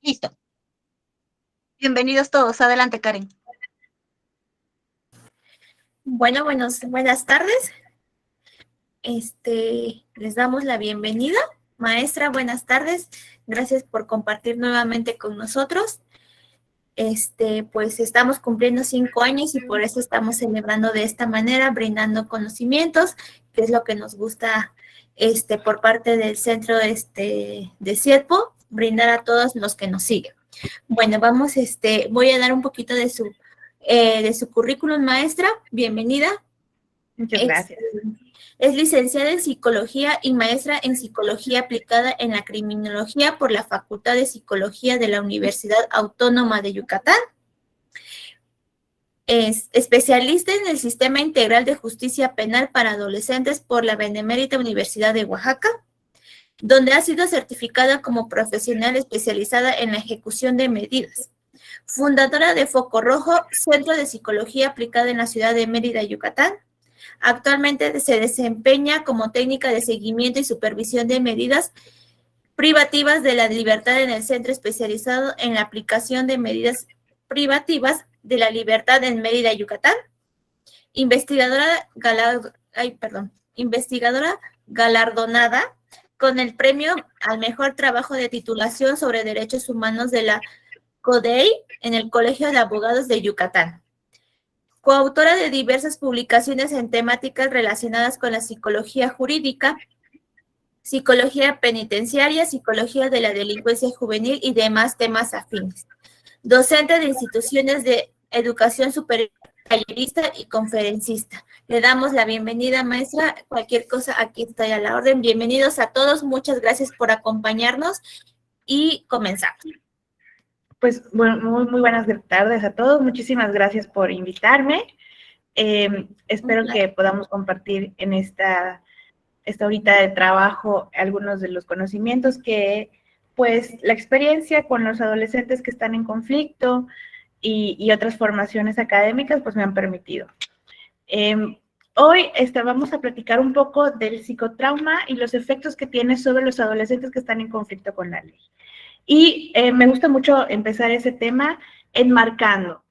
Listo. Bienvenidos todos. Adelante, Karen. Bueno, buenas tardes. Les damos la bienvenida. Maestra, buenas tardes. Gracias por compartir nuevamente con nosotros. Pues estamos cumpliendo 5 años y por eso estamos celebrando de esta manera, brindando conocimientos, que es lo que nos gusta por parte del centro de CIEDPO, brindar a todos los que nos siguen. Bueno, voy a dar un poquito de su currículum, maestra. Bienvenida. Muchas gracias. Es licenciada en Psicología y maestra en Psicología aplicada en la Criminología por la Facultad de Psicología de la Universidad Autónoma de Yucatán. Es especialista en el Sistema Integral de Justicia Penal para Adolescentes por la Benemérita Universidad de Oaxaca, donde ha sido certificada como profesional especializada en la ejecución de medidas. Fundadora de Foco Rojo, Centro de Psicología aplicada en la ciudad de Mérida, Yucatán. Actualmente se desempeña como técnica de seguimiento y supervisión de medidas privativas de la libertad en el Centro Especializado en la Aplicación de Medidas Privativas de la Libertad en Mérida, Yucatán. Investigadora galardonada con el premio al mejor trabajo de titulación sobre derechos humanos de la CODEI en el Colegio de Abogados de Yucatán. Coautora de diversas publicaciones en temáticas relacionadas con la psicología jurídica, psicología penitenciaria, psicología de la delincuencia juvenil y demás temas afines. Docente de instituciones de educación superior, tallerista y conferencista. Le damos la bienvenida, maestra. Cualquier cosa, aquí estoy a la orden. Bienvenidos a todos. Muchas gracias por acompañarnos y comenzamos. Pues bueno, muy buenas tardes a todos. Muchísimas gracias por invitarme. Espero que podamos compartir en esta horita de trabajo algunos de los conocimientos que, pues, la experiencia con los adolescentes que están en conflicto y otras formaciones académicas, pues, me han permitido. Hoy vamos a platicar un poco del psicotrauma y los efectos que tiene sobre los adolescentes que están en conflicto con la ley. Y me gusta mucho empezar ese tema enmarcando.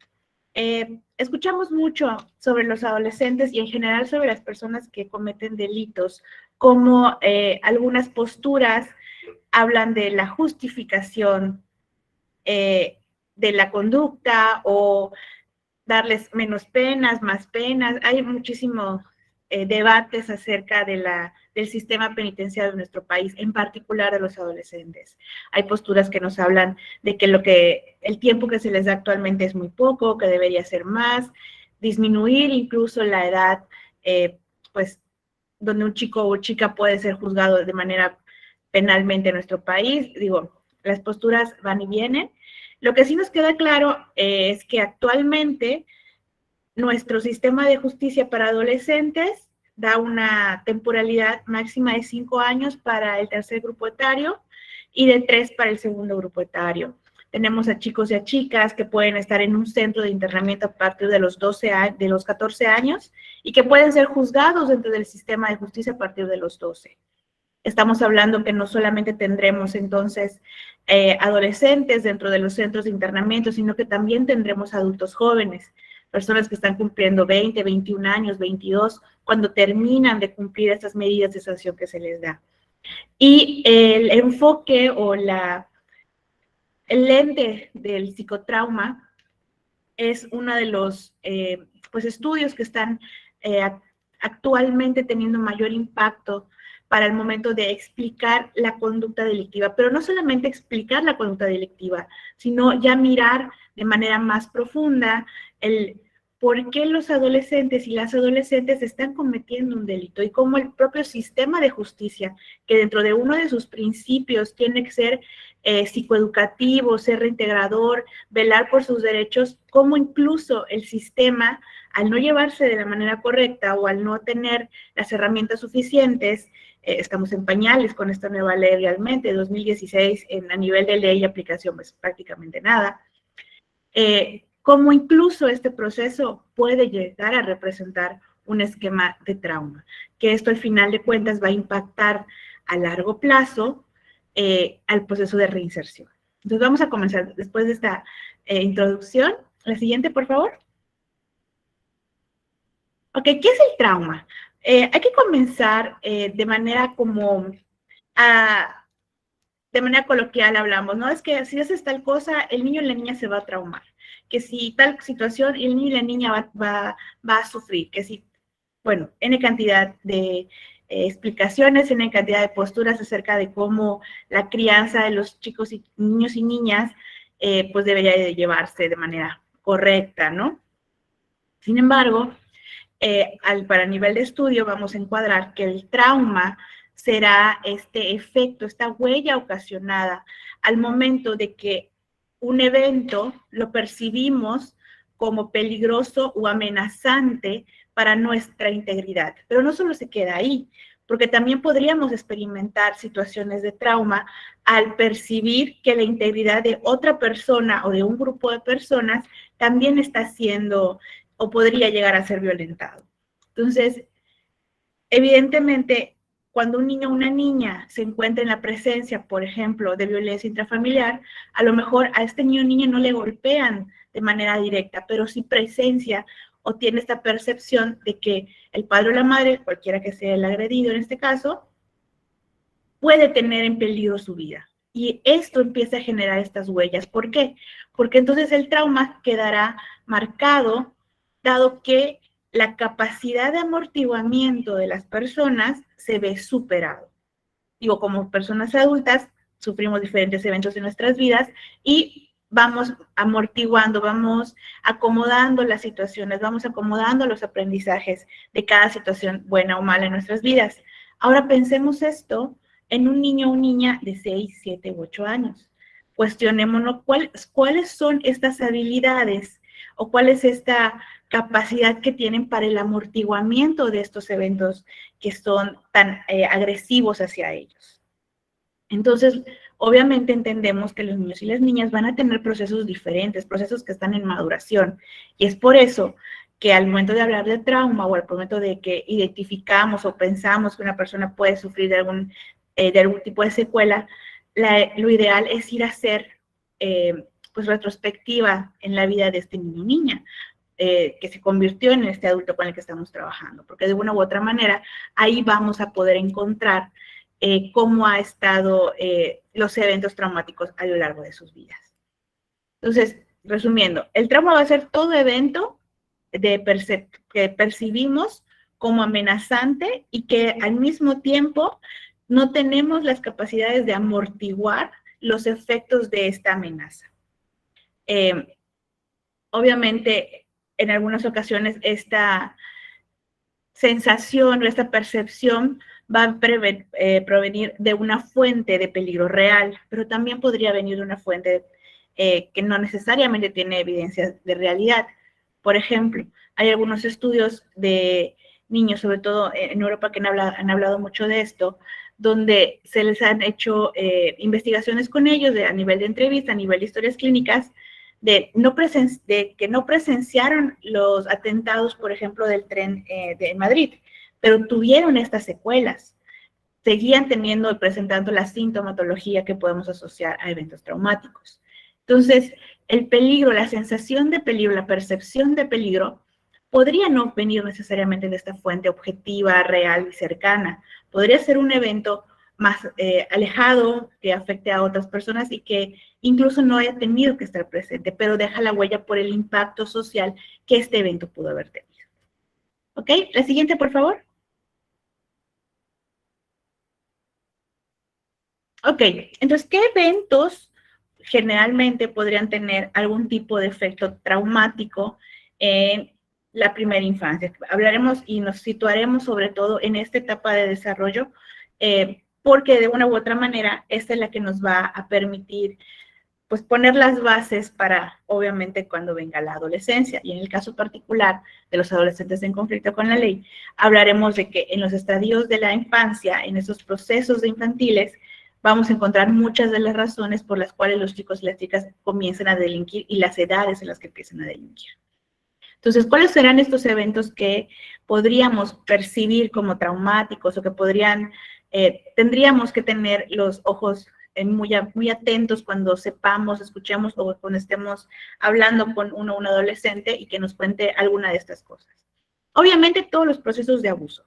Escuchamos mucho sobre los adolescentes y en general sobre las personas que cometen delitos, como algunas posturas hablan de la justificación de la conducta o darles menos penas, más penas. Hay muchísimos debates acerca del sistema penitenciario de nuestro país, en particular de los adolescentes. Hay posturas que nos hablan de que el tiempo que se les da actualmente es muy poco, que debería ser más, disminuir incluso la edad, pues, donde un chico o chica puede ser juzgado de manera penalmente en nuestro país. Digo, las posturas van y vienen. Lo que sí nos queda claro es que actualmente nuestro sistema de justicia para adolescentes da una temporalidad máxima de 5 años para el tercer grupo etario y de 3 para el segundo grupo etario. Tenemos a chicos y a chicas que pueden estar en un centro de internamiento a partir de los 14 años y que pueden ser juzgados dentro del sistema de justicia a partir de los 12. Estamos hablando que no solamente tendremos entonces adolescentes dentro de los centros de internamiento, sino que también tendremos adultos jóvenes, personas que están cumpliendo 20, 21 años, 22, cuando terminan de cumplir estas medidas de sanción que se les da. Y el enfoque o el lente del psicotrauma es uno de los pues estudios que están actualmente teniendo mayor impacto para el momento de explicar la conducta delictiva, pero no solamente explicar la conducta delictiva, sino ya mirar de manera más profunda el por qué los adolescentes y las adolescentes están cometiendo un delito y cómo el propio sistema de justicia, que dentro de uno de sus principios tiene que ser psicoeducativo, ser reintegrador, velar por sus derechos, cómo incluso el sistema, al no llevarse de la manera correcta o al no tener las herramientas suficientes, estamos en pañales con esta nueva ley realmente, 2016 a nivel de ley y aplicación, pues prácticamente nada. Cómo incluso este proceso puede llegar a representar un esquema de trauma, que esto al final de cuentas va a impactar a largo plazo al proceso de reinserción. Entonces vamos a comenzar después de esta introducción. La siguiente, por favor. Ok, ¿qué es el trauma? Hay que comenzar de manera como, de manera coloquial hablamos, ¿no? Es que si haces tal cosa, el niño o la niña se va a traumar. Que si tal situación, el niño y la niña va a sufrir. Que si, bueno, N cantidad de explicaciones, N cantidad de posturas acerca de cómo la crianza de los chicos y niños y niñas, pues debería de llevarse de manera correcta, ¿no? Sin embargo, para nivel de estudio vamos a encuadrar que el trauma será este efecto, esta huella ocasionada al momento de que un evento lo percibimos como peligroso o amenazante para nuestra integridad. Pero no solo se queda ahí, porque también podríamos experimentar situaciones de trauma al percibir que la integridad de otra persona o de un grupo de personas también está siendo o podría llegar a ser violentado. Entonces, evidentemente, cuando un niño o una niña se encuentra en la presencia, por ejemplo, de violencia intrafamiliar, a lo mejor a este niño o niña no le golpean de manera directa, pero sí presencia o tiene esta percepción de que el padre o la madre, cualquiera que sea el agredido en este caso, puede tener en peligro su vida. Y esto empieza a generar estas huellas. ¿Por qué? Porque entonces el trauma quedará marcado, dado que la capacidad de amortiguamiento de las personas se ve superado. Digo, como personas adultas, sufrimos diferentes eventos en nuestras vidas y vamos amortiguando, vamos acomodando las situaciones, vamos acomodando los aprendizajes de cada situación buena o mala en nuestras vidas. Ahora pensemos esto en un niño o niña de 6, 7 u 8 años. Cuestionémonos cuáles son estas habilidades o cuál es esta capacidad que tienen para el amortiguamiento de estos eventos que son tan agresivos hacia ellos. Entonces, obviamente entendemos que los niños y las niñas van a tener procesos diferentes, procesos que están en maduración, y es por eso que al momento de hablar de trauma o al momento de que identificamos o pensamos que una persona puede sufrir de algún tipo de secuela, lo ideal es ir a hacer pues retrospectiva en la vida de este niño o niña, que se convirtió en este adulto con el que estamos trabajando, porque de una u otra manera ahí vamos a poder encontrar cómo ha estado los eventos traumáticos a lo largo de sus vidas. Entonces, resumiendo, el trauma va a ser todo evento que percibimos como amenazante y que al mismo tiempo no tenemos las capacidades de amortiguar los efectos de esta amenaza. Obviamente, en algunas ocasiones esta sensación o esta percepción va a provenir de una fuente de peligro real, pero también podría venir de una fuente que no necesariamente tiene evidencias de realidad. Por ejemplo, hay algunos estudios de niños, sobre todo en Europa, que han hablado mucho de esto, donde se les han hecho investigaciones con ellos a nivel de entrevista, a nivel de historias clínicas, de que no presenciaron los atentados, por ejemplo, del tren de Madrid, pero tuvieron estas secuelas. Seguían teniendo y presentando la sintomatología que podemos asociar a eventos traumáticos. Entonces, el peligro, la sensación de peligro, la percepción de peligro, podría no venir necesariamente de esta fuente objetiva, real y cercana. Podría ser un evento más alejado, que afecte a otras personas y que incluso no haya tenido que estar presente, pero deja la huella por el impacto social que este evento pudo haber tenido. ¿Ok? La siguiente, por favor. Ok, entonces, ¿qué eventos generalmente podrían tener algún tipo de efecto traumático en la primera infancia? Hablaremos y nos situaremos sobre todo en esta etapa de desarrollo, porque de una u otra manera, esta es la que nos va a permitir pues poner las bases para, obviamente, cuando venga la adolescencia. Y en el caso particular de los adolescentes en conflicto con la ley, hablaremos de que en los estadios de la infancia, en esos procesos de infantiles, vamos a encontrar muchas de las razones por las cuales los chicos y las chicas comienzan a delinquir y las edades en las que empiezan a delinquir. Entonces, ¿cuáles serán estos eventos que podríamos percibir como traumáticos o que tendríamos que tener los ojos muy atentos cuando sepamos, escuchemos o cuando estemos hablando con un adolescente y que nos cuente alguna de estas cosas. Obviamente todos los procesos de abuso.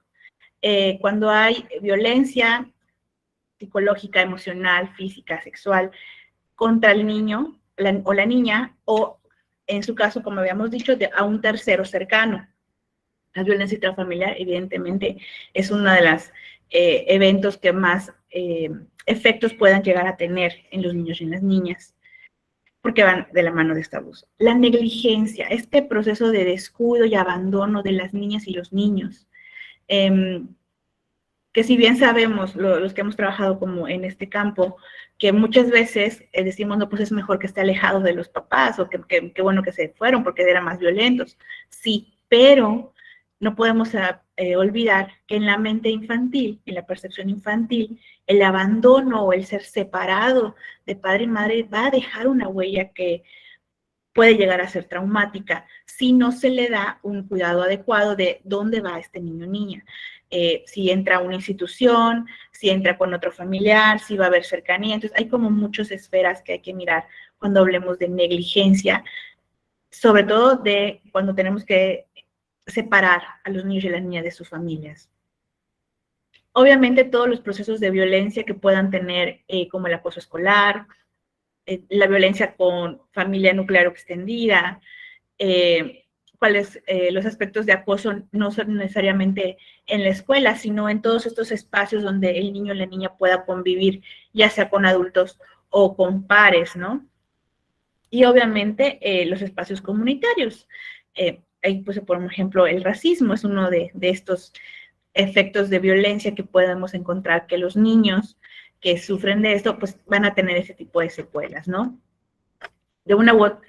Cuando hay violencia psicológica, emocional, física, sexual contra el niño o la niña, o en su caso, como habíamos dicho, a un tercero cercano. La violencia intrafamiliar, evidentemente, es uno de los eventos que más efectos puedan llegar a tener en los niños y en las niñas, porque van de la mano de este abuso. La negligencia, este proceso de descuido y abandono de las niñas y los niños, que si bien sabemos, los que hemos trabajado como en este campo, que muchas veces decimos, no, pues es mejor que esté alejado de los papás, o que bueno que se fueron porque eran más violentos. Sí, pero no podemos olvidar que en la mente infantil, en la percepción infantil, el abandono o el ser separado de padre y madre va a dejar una huella que puede llegar a ser traumática si no se le da un cuidado adecuado de dónde va este niño o niña. Si entra a una institución, si entra con otro familiar, si va a haber cercanía. Entonces, hay como muchas esferas que hay que mirar cuando hablemos de negligencia, sobre todo de cuando tenemos que separar a los niños y las niñas de sus familias. Obviamente, todos los procesos de violencia que puedan tener, como el acoso escolar, la violencia con familia nuclear extendida, cuáles los aspectos de acoso no son necesariamente en la escuela, sino en todos estos espacios donde el niño o la niña pueda convivir, ya sea con adultos o con pares, ¿no? Y obviamente los espacios comunitarios. Ahí, pues, por ejemplo, el racismo es uno de estos efectos de violencia que podemos encontrar, que los niños que sufren de esto, pues van a tener ese tipo de secuelas, ¿no? De una u otra,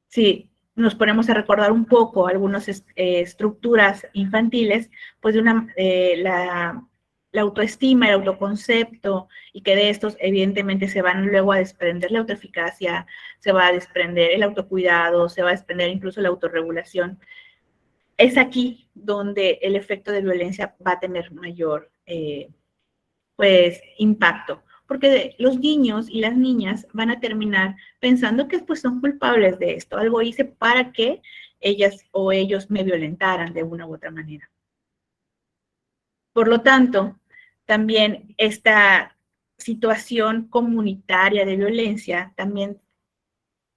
sí, nos ponemos a recordar un poco algunas estructuras infantiles, pues de la autoestima, el autoconcepto, y que de estos evidentemente se van luego a desprender la autoeficacia, se va a desprender el autocuidado, se va a desprender incluso la autorregulación. Es aquí donde el efecto de violencia va a tener mayor pues impacto, porque los niños y las niñas van a terminar pensando que pues son culpables de esto, algo hice para que ellas o ellos me violentaran de una u otra manera. Por lo tanto, también esta situación comunitaria de violencia también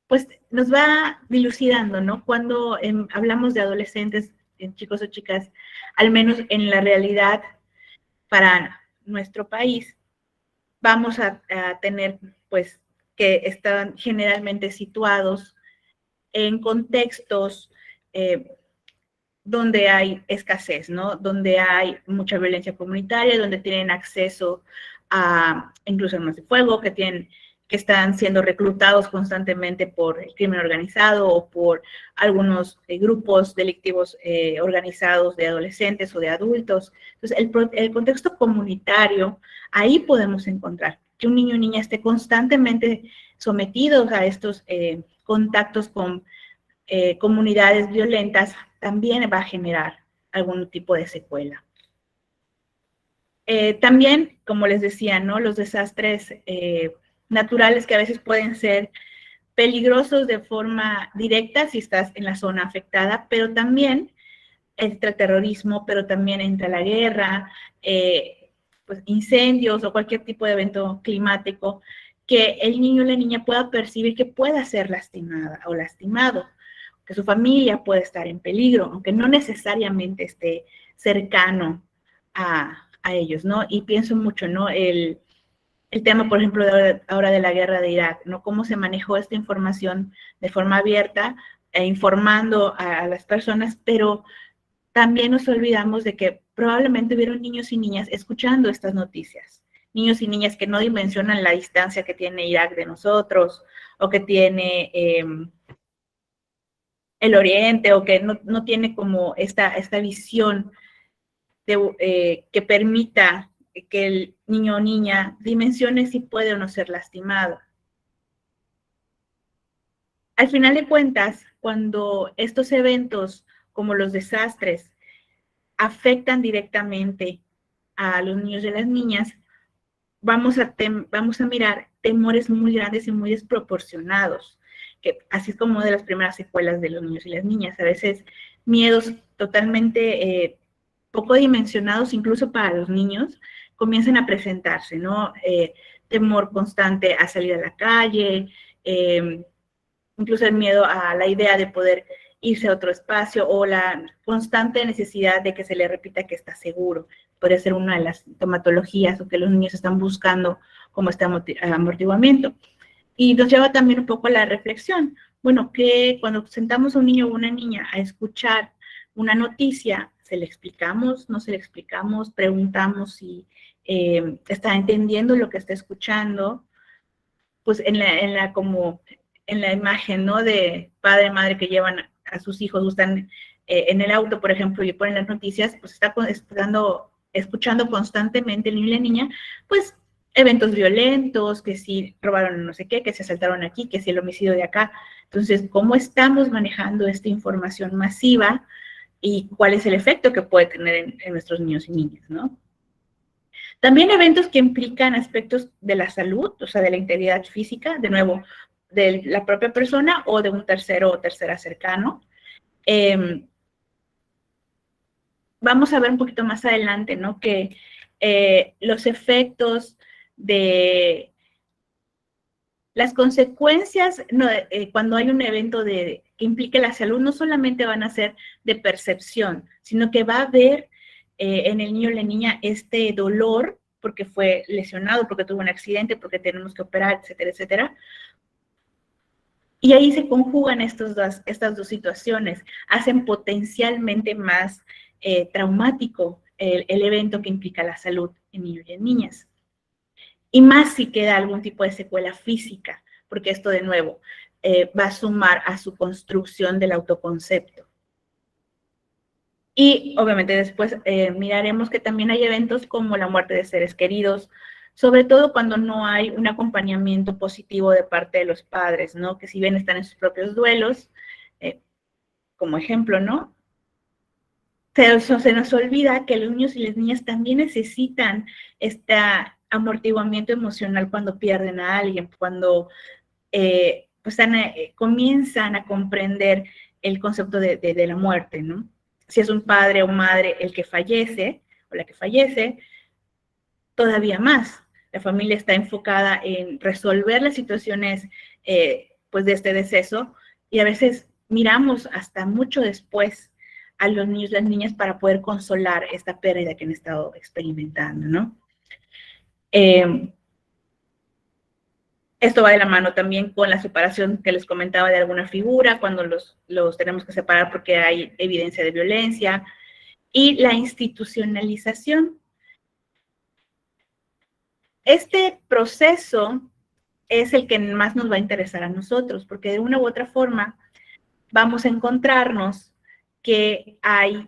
pues nos va dilucidando, ¿no? Cuando hablamos de adolescentes, chicos o chicas, al menos en la realidad para nuestro país, vamos a tener, pues, que están generalmente situados en contextos donde hay escasez, ¿no? Donde hay mucha violencia comunitaria, donde tienen acceso a incluso armas de fuego, que están siendo reclutados constantemente por el crimen organizado o por algunos grupos delictivos organizados de adolescentes o de adultos. Entonces, el contexto comunitario, ahí podemos encontrar que un niño o niña esté constantemente sometidos a estos contactos con comunidades violentas, también va a generar algún tipo de secuela. También, como les decía, ¿no? Los desastres naturales que a veces pueden ser peligrosos de forma directa si estás en la zona afectada, pero también entra el terrorismo, pero también entra la guerra, pues incendios o cualquier tipo de evento climático que el niño o la niña pueda percibir que pueda ser lastimada o lastimado, que su familia puede estar en peligro, aunque no necesariamente esté cercano a ellos, ¿no? Y pienso mucho, ¿no? El tema, por ejemplo, ahora de la guerra de Irak, ¿no? Cómo se manejó esta información de forma abierta, informando a las personas, pero también nos olvidamos de que probablemente hubieron niños y niñas escuchando estas noticias, niños y niñas que no dimensionan la distancia que tiene Irak de nosotros, o que tiene el Oriente, o que no tiene como esta visión que permita que el niño o niña dimensione si puede o no ser lastimado. Al final de cuentas, cuando estos eventos, como los desastres, afectan directamente a los niños y las niñas, vamos a mirar temores muy grandes y muy desproporcionados, que así es como de las primeras secuelas de los niños y las niñas. A veces miedos totalmente poco dimensionados, incluso para los niños, comienzan a presentarse, ¿no? Temor constante a salir a la calle, incluso el miedo a la idea de poder irse a otro espacio o la constante necesidad de que se le repita que está seguro. Puede ser una de las sintomatologías o que los niños están buscando como este amortiguamiento. Y nos lleva también un poco a la reflexión. Bueno, que cuando sentamos a un niño o una niña a escuchar una noticia, ¿se le explicamos? ¿No se le explicamos? Preguntamos si está entendiendo lo que está escuchando. Pues en la imagen, ¿no? De padre, madre que llevan a sus hijos, están en el auto, por ejemplo, y ponen las noticias, pues está escuchando constantemente el niño y la niña, pues eventos violentos, que si robaron no sé qué, que se asaltaron aquí, que si el homicidio de acá. Entonces, ¿cómo estamos manejando esta información masiva y cuál es el efecto que puede tener en nuestros niños y niñas, ¿no? También eventos que implican aspectos de la salud, o sea, de la integridad física, de nuevo, de la propia persona o de un tercero o tercera cercano. Vamos a ver un poquito más adelante, ¿no? Que los efectos de las consecuencias, no, cuando hay un evento que implique la salud, no solamente van a ser de percepción, sino que va a haber en el niño o la niña este dolor porque fue lesionado, porque tuvo un accidente, porque tenemos que operar, etcétera, etcétera. Y ahí se conjugan estas dos situaciones, hacen potencialmente más traumático el evento que implica la salud en niños y en niñas. Y más si queda algún tipo de secuela física, porque esto de nuevo va a sumar a su construcción del autoconcepto. Y obviamente después miraremos que también hay eventos como la muerte de seres queridos, sobre todo cuando no hay un acompañamiento positivo de parte de los padres, ¿no? Que si bien están en sus propios duelos, como ejemplo, ¿no? Se nos olvida que los niños y las niñas también necesitan este amortiguamiento emocional cuando pierden a alguien, cuando pues comienzan a comprender el concepto de la muerte, ¿no? Si es un padre o madre el que fallece o la que fallece, todavía más. La familia está enfocada en resolver las situaciones pues de este deceso y a veces miramos hasta mucho después a los niños y las niñas para poder consolar esta pérdida que han estado experimentando, ¿no? Esto va de la mano también con la separación que les comentaba de alguna figura, cuando los tenemos que separar porque hay evidencia de violencia, y la institucionalización. Este proceso es el que más nos va a interesar a nosotros, porque de una u otra forma vamos a encontrarnos que hay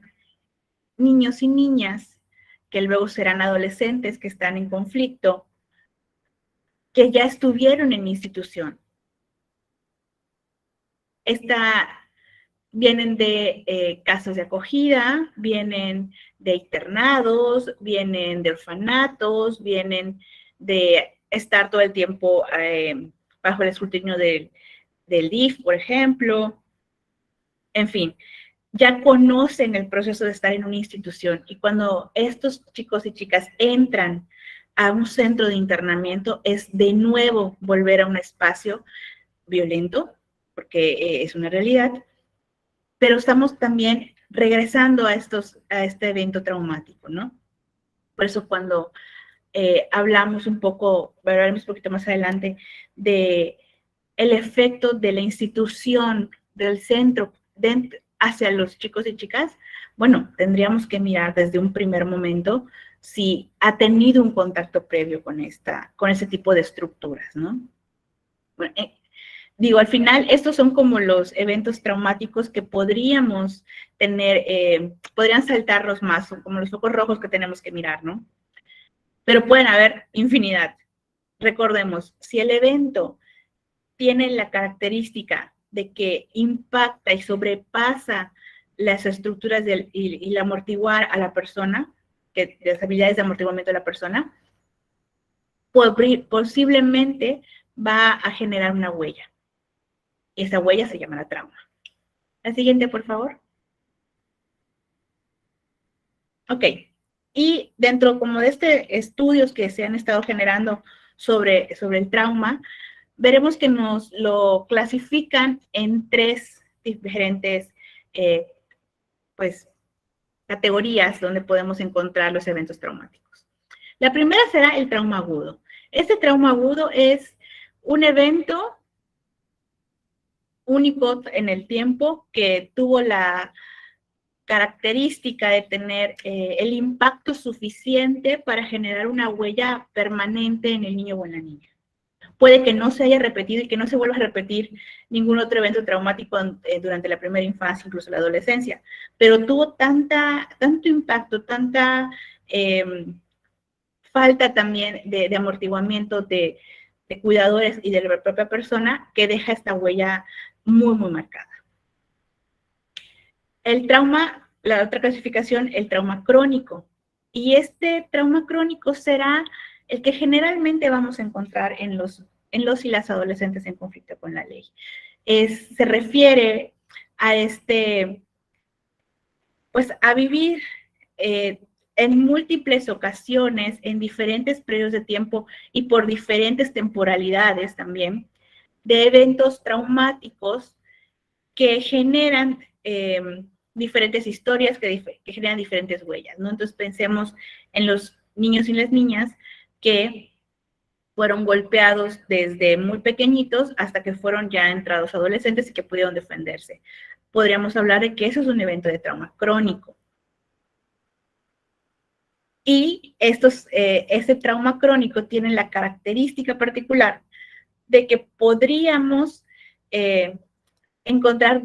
niños y niñas que luego serán adolescentes que están en conflicto, que ya estuvieron en institución. Vienen de casos de acogida, vienen de internados, vienen de orfanatos, vienen de estar todo el tiempo bajo el escrutinio del DIF, por ejemplo. En fin, ya conocen el proceso de estar en una institución y cuando estos chicos y chicas entran a un centro de internamiento es de nuevo volver a un espacio violento, porque es una realidad, pero estamos también regresando a este evento traumático, ¿no? Por eso cuando hablaremos un poquito más adelante de el efecto de la institución del centro hacia los chicos y chicas, bueno, tendríamos que mirar desde un primer momento si ha tenido un contacto previo con ese tipo de estructuras, ¿no? Bueno, digo, al final, estos son como los eventos traumáticos que podríamos tener, podrían saltarnos más, son como los focos rojos que tenemos que mirar, ¿no? Pero pueden haber infinidad. Recordemos, si el evento tiene la característica de que impacta y sobrepasa las estructuras y el amortiguar a la persona, las habilidades de amortiguamiento de la persona, posiblemente va a generar una huella. Y esa huella se llamará trauma. La siguiente, por favor. Ok. Y dentro como de estudios que se han estado generando sobre el trauma, veremos que nos lo clasifican en 3 diferentes pues, categorías donde podemos encontrar los eventos traumáticos. La primera será el trauma agudo. Este trauma agudo es un evento único en el tiempo que tuvo la característica de tener el impacto suficiente para generar una huella permanente en el niño o en la niña. Puede que no se haya repetido y que no se vuelva a repetir ningún otro evento traumático durante la primera infancia, incluso la adolescencia, pero tuvo tanto impacto, tanta falta también de amortiguamiento de cuidadores y de la propia persona que deja esta huella muy, muy marcada. El trauma, la otra clasificación, el trauma crónico. Y este trauma crónico será el que generalmente vamos a encontrar en los y las adolescentes en conflicto con la ley. Se refiere a pues a vivir en múltiples ocasiones, en diferentes periodos de tiempo y por diferentes temporalidades también, de eventos traumáticos que generan diferentes historias, que generan diferentes huellas, ¿no? Entonces pensemos en los niños y las niñas que fueron golpeados desde muy pequeñitos hasta que fueron ya entrados adolescentes y que pudieron defenderse. Podríamos hablar de que eso es un evento de trauma crónico. Y ese trauma crónico tiene la característica particular de que podríamos encontrar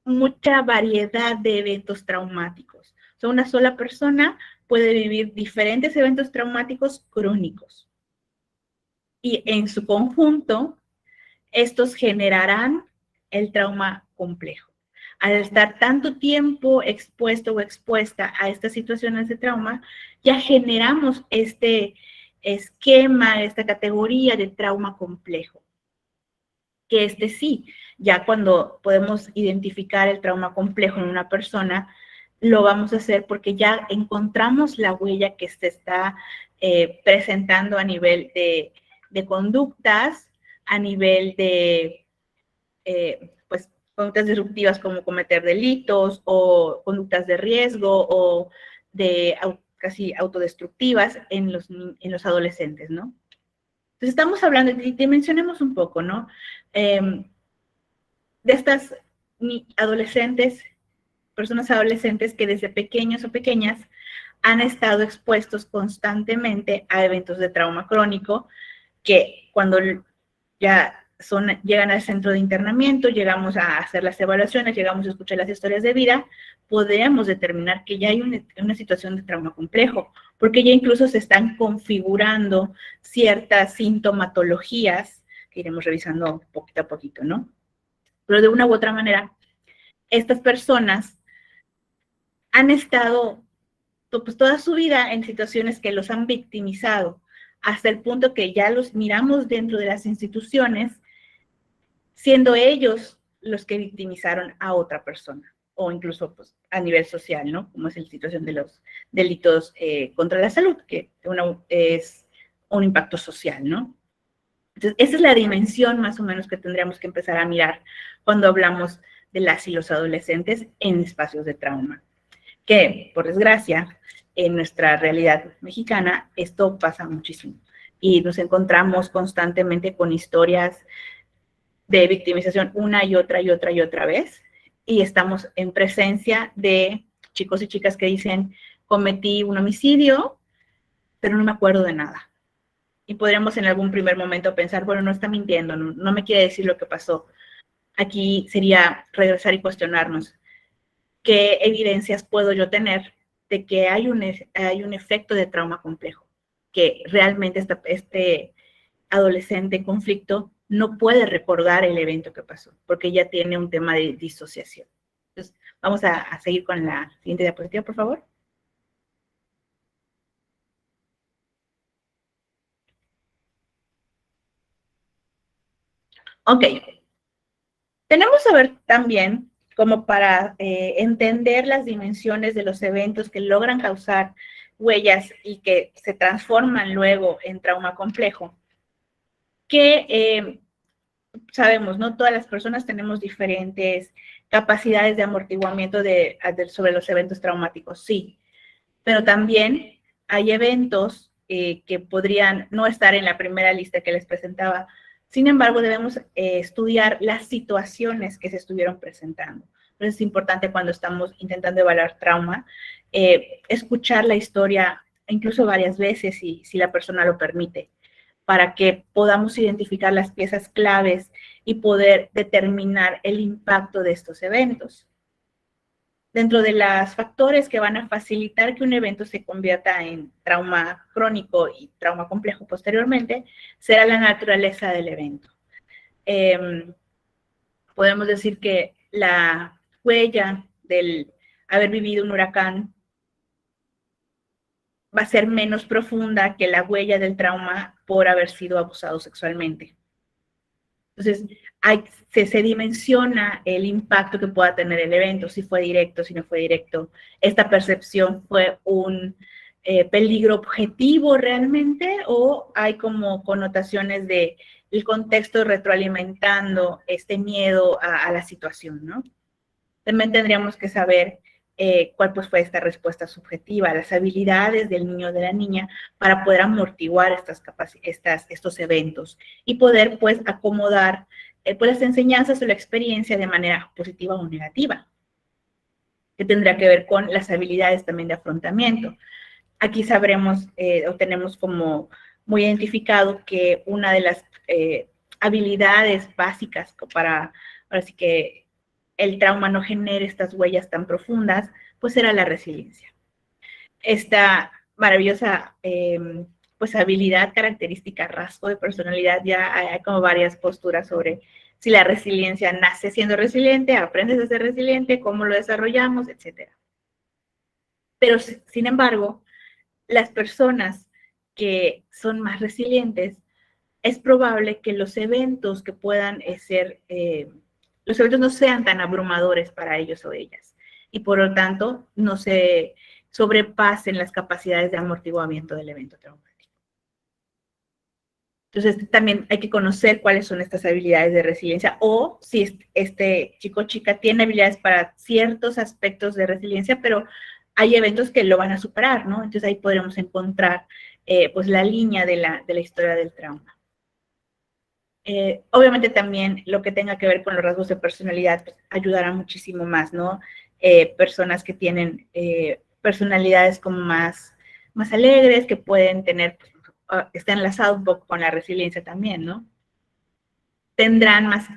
mucha variedad de eventos traumáticos. O sea, una sola persona puede vivir diferentes eventos traumáticos crónicos. Y en su conjunto, estos generarán el trauma complejo. Al estar tanto tiempo expuesto o expuesta a estas situaciones de trauma, ya generamos este esquema, esta categoría de trauma complejo. Que sí, ya cuando podemos identificar el trauma complejo en una persona, lo vamos a hacer porque ya encontramos la huella que se está presentando a nivel de conductas, a nivel de pues, conductas disruptivas como cometer delitos o conductas de riesgo o de casi autodestructivas en los adolescentes, ¿no? Entonces estamos hablando, y dimensionemos un poco, ¿no? De estas adolescentes, personas adolescentes que desde pequeños o pequeñas han estado expuestos constantemente a eventos de trauma crónico, que cuando ya llegan al centro de internamiento, llegamos a hacer las evaluaciones, llegamos a escuchar las historias de vida, podemos determinar que ya hay una situación de trauma complejo, porque ya incluso se están configurando ciertas sintomatologías que iremos revisando poquito a poquito, ¿no? Pero de una u otra manera, estas personas han estado pues, toda su vida en situaciones que los han victimizado, hasta el punto que ya los miramos dentro de las instituciones, siendo ellos los que victimizaron a otra persona, o incluso pues, a nivel social, ¿no? Como es la situación de los delitos contra la salud, que es un impacto social, ¿no? Entonces, esa es la dimensión más o menos que tendríamos que empezar a mirar cuando hablamos de las y los adolescentes en espacios de trauma. Que, por desgracia, en nuestra realidad mexicana, esto pasa muchísimo. Y nos encontramos constantemente con historias de victimización una y otra y otra y otra vez. Y estamos en presencia de chicos y chicas que dicen, cometí un homicidio, pero no me acuerdo de nada. Y podríamos en algún primer momento pensar, bueno, no está mintiendo, no me quiere decir lo que pasó. Aquí sería regresar y cuestionarnos qué evidencias puedo yo tener de que hay un efecto de trauma complejo, que realmente este adolescente en conflicto no puede recordar el evento que pasó, porque ya tiene un tema de disociación. Entonces, vamos a seguir con la siguiente diapositiva, por favor. Ok. Tenemos que saber también, como para entender las dimensiones de los eventos que logran causar huellas y que se transforman luego en trauma complejo, que sabemos, ¿no? Todas las personas tenemos diferentes capacidades de amortiguamiento sobre los eventos traumáticos, sí, pero también hay eventos que podrían no estar en la primera lista que les presentaba. Sin embargo, debemos estudiar las situaciones que se estuvieron presentando. Entonces es importante cuando estamos intentando evaluar trauma, escuchar la historia incluso varias veces si la persona lo permite, para que podamos identificar las piezas claves y poder determinar el impacto de estos eventos. Dentro de los factores que van a facilitar que un evento se convierta en trauma crónico y trauma complejo posteriormente, será la naturaleza del evento. Podemos decir que la huella del haber vivido un huracán va a ser menos profunda que la huella del trauma por haber sido abusado sexualmente. Entonces, se dimensiona el impacto que pueda tener el evento, si fue directo, si no fue directo. Esta percepción fue un peligro objetivo realmente, o hay como connotaciones de el contexto retroalimentando este miedo a la situación, ¿no? También tendríamos que saber cuál pues fue esta respuesta subjetiva, las habilidades del niño o de la niña para poder amortiguar estos eventos y poder pues acomodar pues las enseñanzas o la experiencia de manera positiva o negativa, que tendrá que ver con las habilidades también de afrontamiento. Aquí sabremos o tenemos como muy identificado que una de las habilidades básicas para, ahora sí que el trauma no genere estas huellas tan profundas, pues era la resiliencia. Esta maravillosa pues habilidad, característica, rasgo de personalidad, ya hay como varias posturas sobre si la resiliencia nace siendo resiliente, aprendes a ser resiliente, cómo lo desarrollamos, etc. Pero sin embargo, las personas que son más resilientes, es probable que los eventos que puedan los eventos no sean tan abrumadores para ellos o ellas, y por lo tanto no se sobrepasen las capacidades de amortiguamiento del evento traumático. Entonces también hay que conocer cuáles son estas habilidades de resiliencia, o si este chico o chica tiene habilidades para ciertos aspectos de resiliencia, pero hay eventos que lo van a superar, ¿no? Entonces ahí podremos encontrar pues la línea de la historia del trauma. Obviamente también lo que tenga que ver con los rasgos de personalidad pues, ayudará muchísimo más, ¿no? Personas que tienen personalidades como más alegres, que pueden tener, pues, está enlazado un poco con la resiliencia también, ¿no? Tendrán más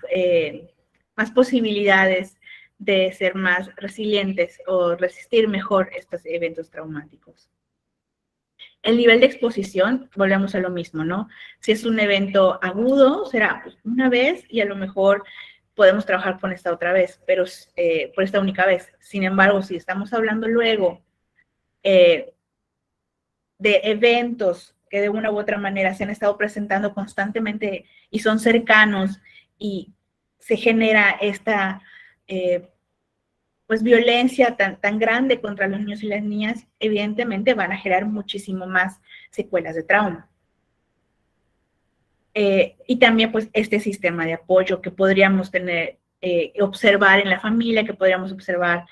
posibilidades de ser más resilientes o resistir mejor estos eventos traumáticos. El nivel de exposición, volvemos a lo mismo, ¿no? Si es un evento agudo, será pues, una vez y a lo mejor podemos trabajar con esta otra vez, pero por esta única vez. Sin embargo, si estamos hablando luego de eventos que de una u otra manera se han estado presentando constantemente y son cercanos y se genera esta pues violencia tan grande contra los niños y las niñas, evidentemente van a generar muchísimo más secuelas de trauma. Y también pues este sistema de apoyo que podríamos tener, observar en la familia, que podríamos observar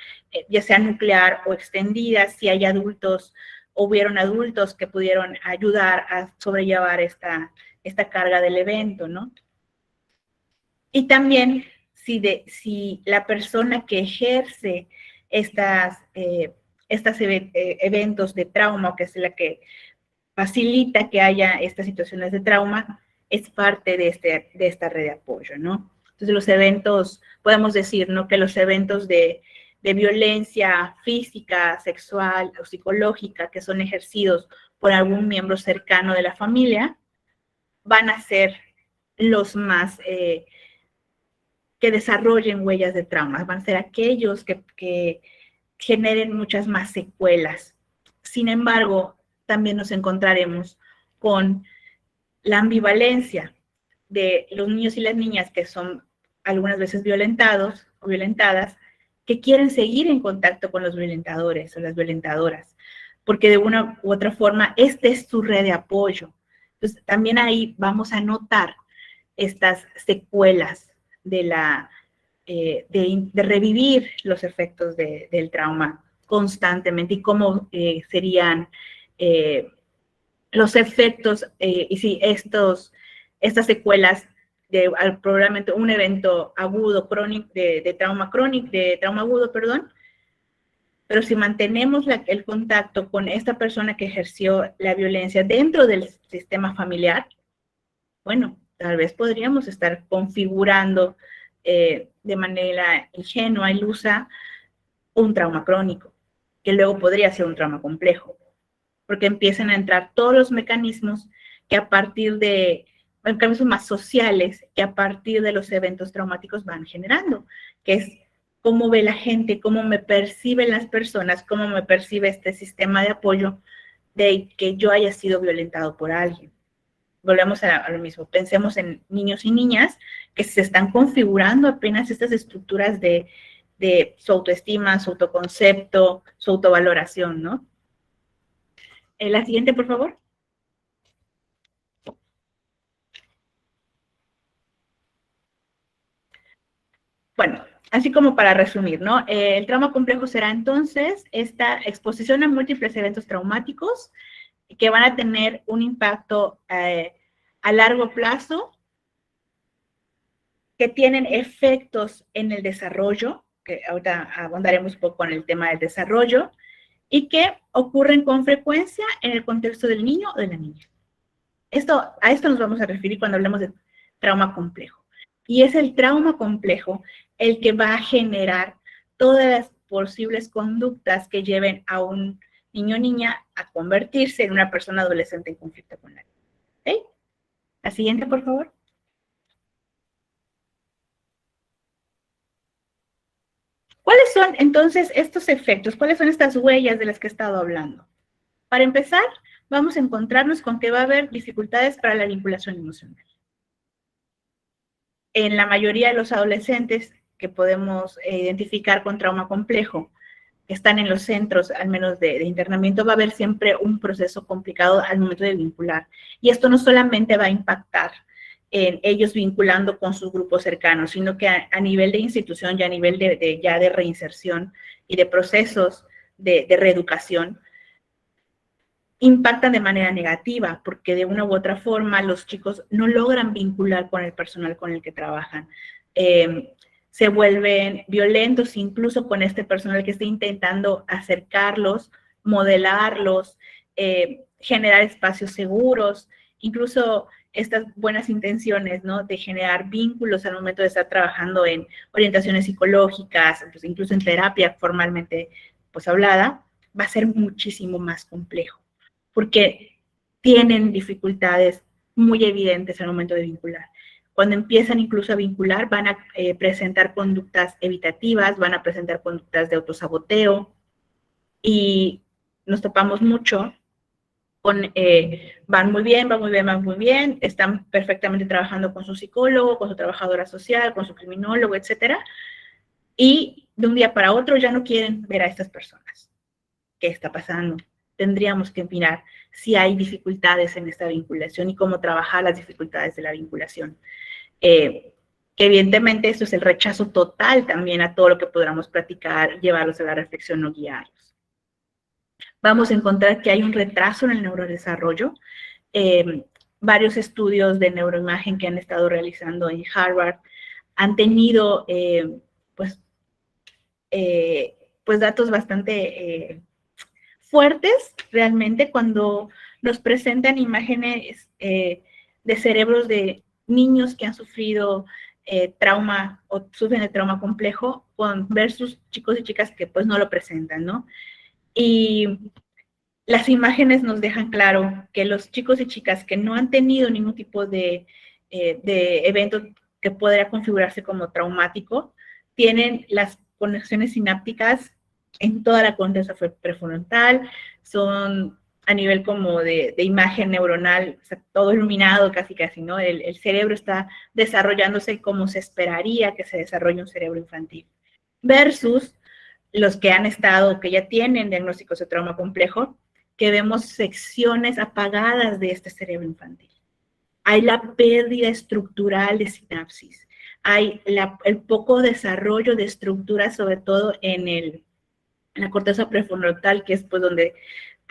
ya sea nuclear o extendida, si hay adultos, hubieron adultos que pudieron ayudar a sobrellevar esta carga del evento, ¿no? Y también si la persona que ejerce eventos de trauma, que es la que facilita que haya estas situaciones de trauma, es parte de esta red de apoyo, ¿no? Entonces los eventos, podemos decir, ¿no? Que los eventos de violencia física, sexual o psicológica que son ejercidos por algún miembro cercano de la familia, van a ser los más que desarrollen huellas de traumas, van a ser aquellos que generen muchas más secuelas. Sin embargo, también nos encontraremos con la ambivalencia. de los niños y las niñas que son algunas veces violentados o violentadas, que quieren seguir en contacto con los violentadores o las violentadoras, porque de una u otra forma, esta es su red de apoyo. Entonces, también ahí vamos a notar estas secuelas de revivir los efectos del trauma constantemente y cómo serían los efectos y si estas secuelas probablemente un evento agudo, crónico, de trauma crónico, de trauma agudo, perdón, pero si mantenemos el contacto con esta persona que ejerció la violencia dentro del sistema familiar, bueno, tal vez podríamos estar configurando de manera ingenua, ilusa, un trauma crónico, que luego podría ser un trauma complejo, porque empiezan a entrar todos los mecanismos que a partir de, mecanismos más sociales, que a partir de los eventos traumáticos van generando, que es cómo ve la gente, cómo me perciben las personas, cómo me percibe este sistema de apoyo de que yo haya sido violentado por alguien. Volvemos a lo mismo, pensemos en niños y niñas que se están configurando apenas estas estructuras de su autoestima, su autoconcepto, su autovaloración, ¿no? La siguiente, por favor. Bueno, así como para resumir, ¿no? El trauma complejo será entonces esta exposición a múltiples eventos traumáticos que van a tener un impacto a largo plazo, que tienen efectos en el desarrollo, que ahorita abundaremos un poco en el tema del desarrollo, y que ocurren con frecuencia en el contexto del niño o de la niña. A esto nos vamos a referir cuando hablemos de trauma complejo. Y es el trauma complejo el que va a generar todas las posibles conductas que lleven a un niño o niña a convertirse en una persona adolescente en conflicto con la vida. ¿Okay? La siguiente, por favor. ¿Cuáles son entonces estos efectos? ¿Cuáles son estas huellas de las que he estado hablando? Para empezar, vamos a encontrarnos con que va a haber dificultades para la vinculación emocional. En la mayoría de los adolescentes que podemos identificar con trauma complejo, que están en los centros, al menos de internamiento, va a haber siempre un proceso complicado al momento de vincular. Y esto no solamente va a impactar en ellos vinculando con sus grupos cercanos, sino que a nivel de institución y a nivel de reinserción y de procesos de reeducación, impactan de manera negativa, porque de una u otra forma los chicos no logran vincular con el personal con el que trabajan. Se vuelven violentos incluso con este personal que está intentando acercarlos, modelarlos, generar espacios seguros, incluso estas buenas intenciones, ¿no? De generar vínculos al momento de estar trabajando en orientaciones psicológicas, pues incluso en terapia formalmente pues hablada, va a ser muchísimo más complejo, porque tienen dificultades muy evidentes al momento de vincular. Cuando empiezan incluso a vincular, van a presentar conductas evitativas, van a presentar conductas de autosaboteo, y nos topamos mucho con van muy bien, van muy bien, van muy bien, están perfectamente trabajando con su psicólogo, con su trabajadora social, con su criminólogo, etcétera, y de un día para otro ya no quieren ver a estas personas. ¿Qué está pasando? Tendríamos que mirar si hay dificultades en esta vinculación y cómo trabajar las dificultades de la vinculación. Que evidentemente eso es el rechazo total también a todo lo que podamos practicar, llevarlos a la reflexión o guiarlos. Vamos a encontrar que hay un retraso en el neurodesarrollo. Varios estudios de neuroimagen que han estado realizando en Harvard han tenido pues datos bastante fuertes realmente cuando nos presentan imágenes de cerebros de niños que han sufrido trauma o sufren de trauma complejo versus chicos y chicas que pues no lo presentan, ¿no? Y las imágenes nos dejan claro que los chicos y chicas que no han tenido ningún tipo de evento que podría configurarse como traumático, tienen las conexiones sinápticas en toda la corteza prefrontal, a nivel como de imagen neuronal, o sea, todo iluminado casi, ¿no? El cerebro está desarrollándose como se esperaría que se desarrolle un cerebro infantil. Versus los que han estado, que ya tienen diagnósticos de trauma complejo, que vemos secciones apagadas de este cerebro infantil. Hay la pérdida estructural de sinapsis, hay el poco desarrollo de estructuras, sobre todo en la corteza prefrontal, que es pues donde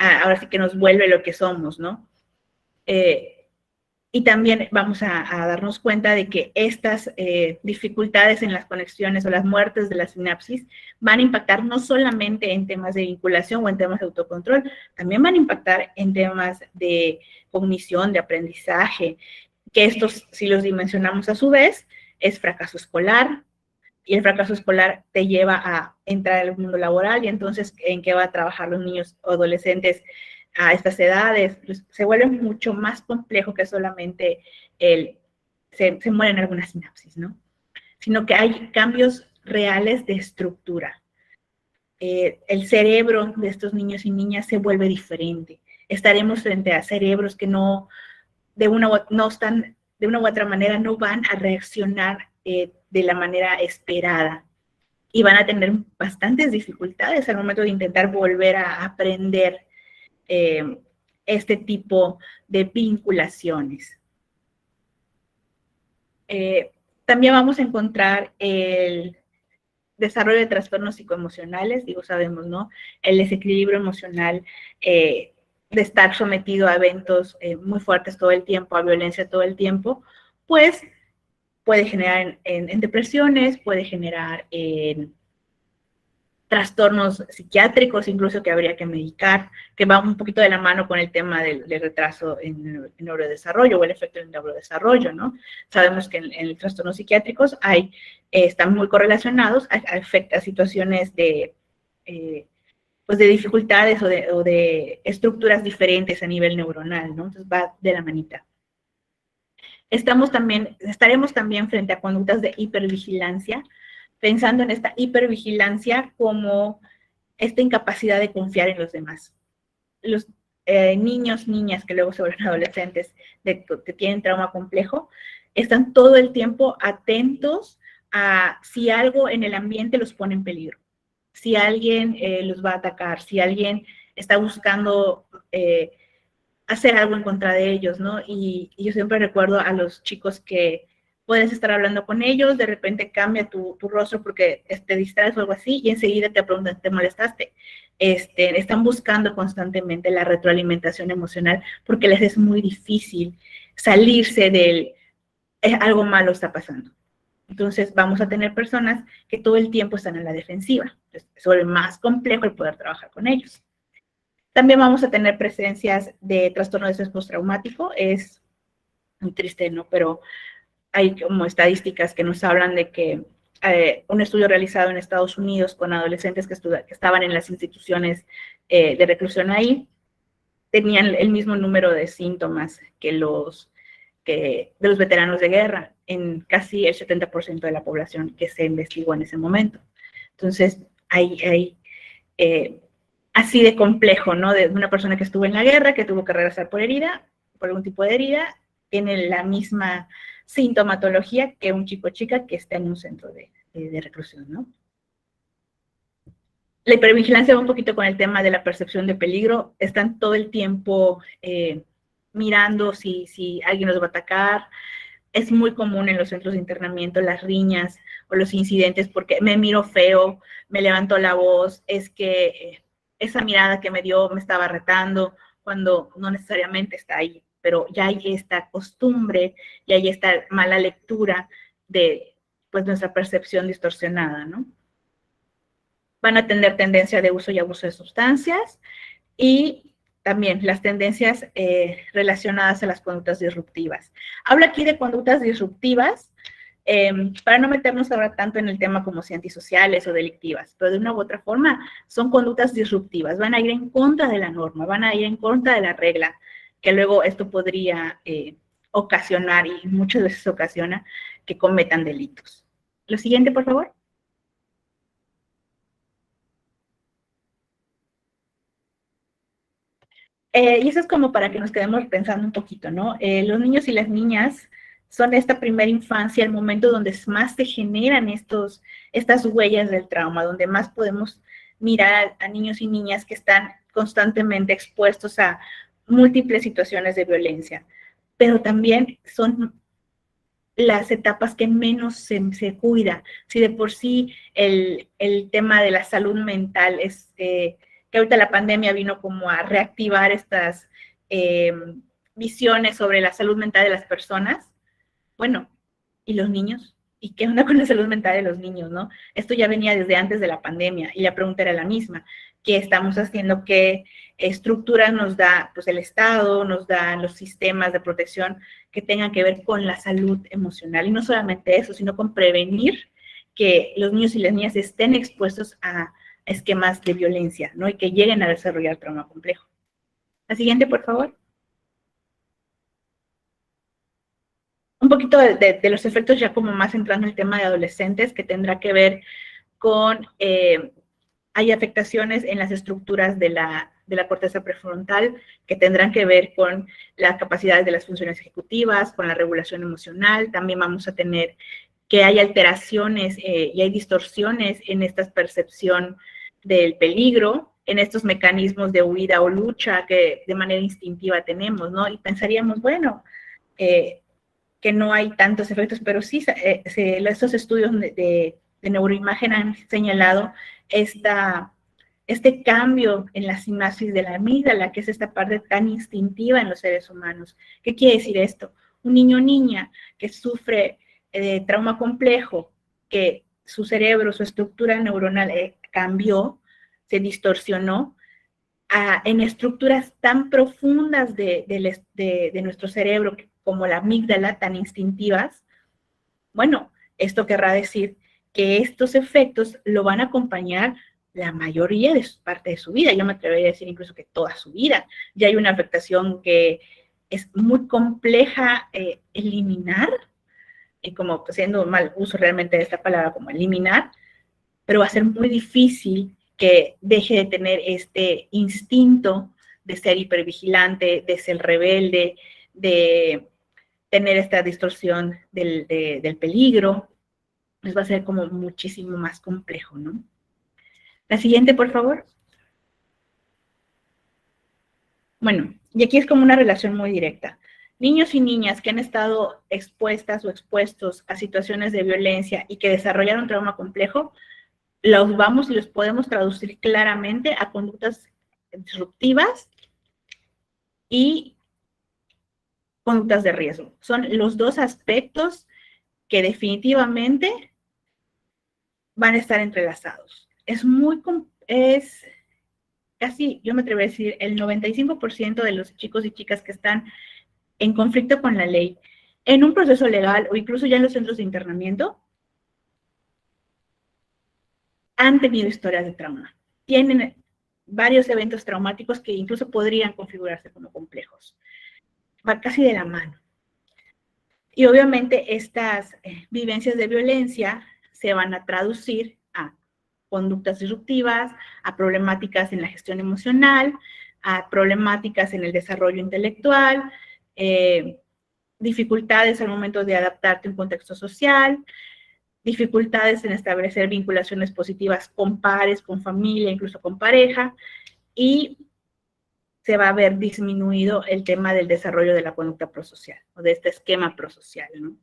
ahora sí que nos vuelve lo que somos, ¿no? Y también vamos a darnos cuenta de que estas dificultades en las conexiones o las muertes de la sinapsis van a impactar no solamente en temas de vinculación o en temas de autocontrol, también van a impactar en temas de cognición, de aprendizaje, que estos, si los dimensionamos a su vez, es fracaso escolar, y el fracaso escolar te lleva a entrar al mundo laboral, y entonces, ¿en qué va a trabajar los niños o adolescentes a estas edades? Pues, se vuelve mucho más complejo que solamente se mueren algunas sinapsis, ¿no? Sino que hay cambios reales de estructura. El cerebro de estos niños y niñas se vuelve diferente. Estaremos frente a cerebros que no están de una u otra manera, no van a reaccionar de la manera esperada y van a tener bastantes dificultades al momento de intentar volver a aprender este tipo de vinculaciones. También vamos a encontrar el desarrollo de trastornos psicoemocionales, digo, sabemos, ¿no? El desequilibrio emocional, de estar sometido a eventos muy fuertes todo el tiempo, a violencia todo el tiempo, pues puede generar en depresiones, puede generar en trastornos psiquiátricos, incluso que habría que medicar, que va un poquito de la mano con el tema del retraso en neurodesarrollo o el efecto del neurodesarrollo, ¿no? Sabemos que en trastornos psiquiátricos están muy correlacionados a situaciones de, pues de dificultades o de estructuras diferentes a nivel neuronal, ¿no? Entonces va de la manita. Estaremos también frente a conductas de hipervigilancia, pensando en esta hipervigilancia como esta incapacidad de confiar en los demás. Los niños, niñas que luego se vuelven adolescentes que tienen trauma complejo, están todo el tiempo atentos a si algo en el ambiente los pone en peligro, si alguien los va a atacar, si alguien está buscando hacer algo en contra de ellos, ¿no? Y yo siempre recuerdo a los chicos que puedes estar hablando con ellos, de repente cambia tu rostro porque te distraes o algo así, y enseguida te preguntan, ¿te molestaste? Están buscando constantemente la retroalimentación emocional porque les es muy difícil salirse del algo malo está pasando. Entonces vamos a tener personas que todo el tiempo están en la defensiva. Entonces, se vuelve más complejo el poder trabajar con ellos. También vamos a tener presencias de trastorno de estrés postraumático. Es muy triste, ¿no? Pero hay como estadísticas que nos hablan de que un estudio realizado en Estados Unidos con adolescentes que estaban en las instituciones de reclusión ahí, tenían el mismo número de síntomas que de los veteranos de guerra, en casi el 70% de la población que se investigó en ese momento. Entonces, hay así de complejo, ¿no? De una persona que estuvo en la guerra, que tuvo que regresar por algún tipo de herida, tiene la misma sintomatología que un chico o chica que está en un centro de reclusión, ¿no? La hipervigilancia va un poquito con el tema de la percepción de peligro. Están todo el tiempo mirando si alguien los va a atacar. Es muy común en los centros de internamiento las riñas o los incidentes porque me miro feo, me levantó la voz, es que esa mirada que me dio me estaba retando, cuando no necesariamente está ahí, pero ya hay esta costumbre y hay esta mala lectura de pues nuestra percepción distorsionada, ¿no? Van a tener tendencia de uso y abuso de sustancias y también las tendencias relacionadas a las conductas disruptivas. Hablo aquí de conductas disruptivas para no meternos ahora tanto en el tema como si antisociales o delictivas, pero de una u otra forma son conductas disruptivas, van a ir en contra de la norma, van a ir en contra de la regla, que luego esto podría ocasionar, y muchas veces ocasiona, que cometan delitos. Lo siguiente, por favor. Y eso es como para que nos quedemos pensando un poquito, ¿no? Los niños y las niñas son esta primera infancia, el momento donde más se generan estas huellas del trauma, donde más podemos mirar a niños y niñas que están constantemente expuestos a múltiples situaciones de violencia, pero también son las etapas que menos se cuida. Si de por sí el tema de la salud mental es, que ahorita la pandemia vino como a reactivar estas visiones sobre la salud mental de las personas, bueno, ¿y los niños? ¿Y qué onda con la salud mental de los niños, no? Esto ya venía desde antes de la pandemia y la pregunta era la misma. ¿Qué estamos haciendo? ¿Qué estructuras nos da pues, el Estado, nos dan los sistemas de protección que tengan que ver con la salud emocional? Y no solamente eso, sino con prevenir que los niños y las niñas estén expuestos a esquemas de violencia, ¿no? Y que lleguen a desarrollar trauma complejo. La siguiente, por favor. Un poquito de los efectos ya como más entrando en el tema de adolescentes, que tendrá que ver con, hay afectaciones en las estructuras de la corteza prefrontal que tendrán que ver con las capacidades de las funciones ejecutivas, con la regulación emocional. También vamos a tener que hay alteraciones y hay distorsiones en esta percepción del peligro, en estos mecanismos de huida o lucha que de manera instintiva tenemos, ¿no? Y pensaríamos, bueno, que no hay tantos efectos, pero sí, estos estudios de neuroimagen han señalado este cambio en la sinapsis de la amígdala, que es esta parte tan instintiva en los seres humanos. ¿Qué quiere decir esto? Un niño o niña que sufre trauma complejo, que su cerebro, su estructura neuronal cambió, se distorsionó, en estructuras tan profundas de nuestro cerebro como la amígdala, tan instintivas, bueno, esto querrá decir que estos efectos lo van a acompañar la mayoría de su parte de su vida. Yo me atrevería a decir incluso que toda su vida. Ya hay una afectación que es muy compleja eliminar, y como siendo mal uso realmente de esta palabra como eliminar, pero va a ser muy difícil que deje de tener este instinto de ser hipervigilante, de ser rebelde, de tener esta distorsión del peligro. Pues va a ser como muchísimo más complejo, ¿no? La siguiente, por favor. Bueno, y aquí es como una relación muy directa. Niños y niñas que han estado expuestas o expuestos a situaciones de violencia y que desarrollaron trauma complejo, los vamos y los podemos traducir claramente a conductas disruptivas y conductas de riesgo. Son los dos aspectos que definitivamente van a estar entrelazados. Es casi, yo me atrevo a decir, el 95% de los chicos y chicas que están en conflicto con la ley, en un proceso legal o incluso ya en los centros de internamiento, han tenido historias de trauma. Tienen varios eventos traumáticos que incluso podrían configurarse como complejos. Va casi de la mano. Y obviamente estas vivencias de violencia se van a traducir a conductas disruptivas, a problemáticas en la gestión emocional, a problemáticas en el desarrollo intelectual, dificultades al momento de adaptarte a un contexto social, dificultades en establecer vinculaciones positivas con pares, con familia, incluso con pareja, y se va a ver disminuido el tema del desarrollo de la conducta prosocial, o de este esquema prosocial, ¿no?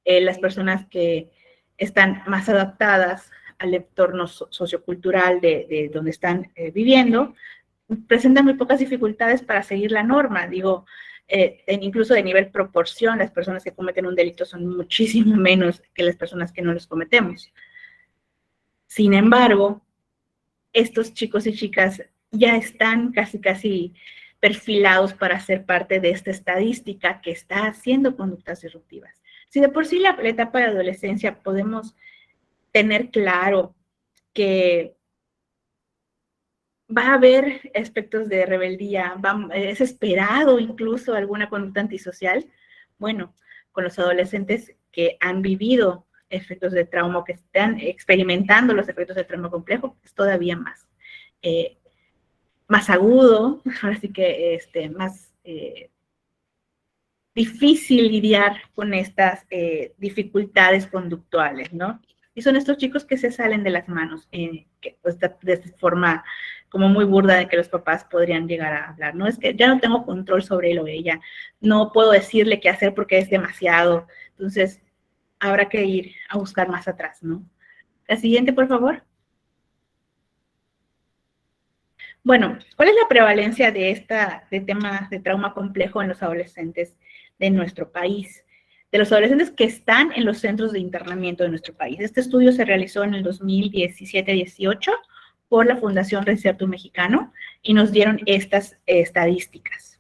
Las personas que están más adaptadas al entorno sociocultural de donde están viviendo, presentan muy pocas dificultades para seguir la norma. Digo, incluso de nivel proporción, las personas que cometen un delito son muchísimo menos que las personas que no los cometemos. Sin embargo, estos chicos y chicas ya están casi perfilados para ser parte de esta estadística que está haciendo conductas disruptivas. Si de por sí la etapa de adolescencia podemos tener claro que va a haber aspectos de rebeldía, es esperado incluso alguna conducta antisocial, bueno, con los adolescentes que han vivido efectos de trauma, que están experimentando los efectos de trauma complejo, es todavía más. más agudo, ahora sí que más difícil lidiar con estas dificultades conductuales, ¿no? Y son estos chicos que se salen de las manos, que, pues, de forma como muy burda de que los papás podrían llegar a hablar, ¿no? Es que ya no tengo control sobre él o ella, no puedo decirle qué hacer porque es demasiado, entonces habrá que ir a buscar más atrás, ¿no? La siguiente, por favor. Bueno, ¿cuál es la prevalencia de temas de trauma complejo en los adolescentes de nuestro país? De los adolescentes que están en los centros de internamiento de nuestro país. Este estudio se realizó en el 2017-18 por la Fundación Reinserto Mexicano y nos dieron estas estadísticas.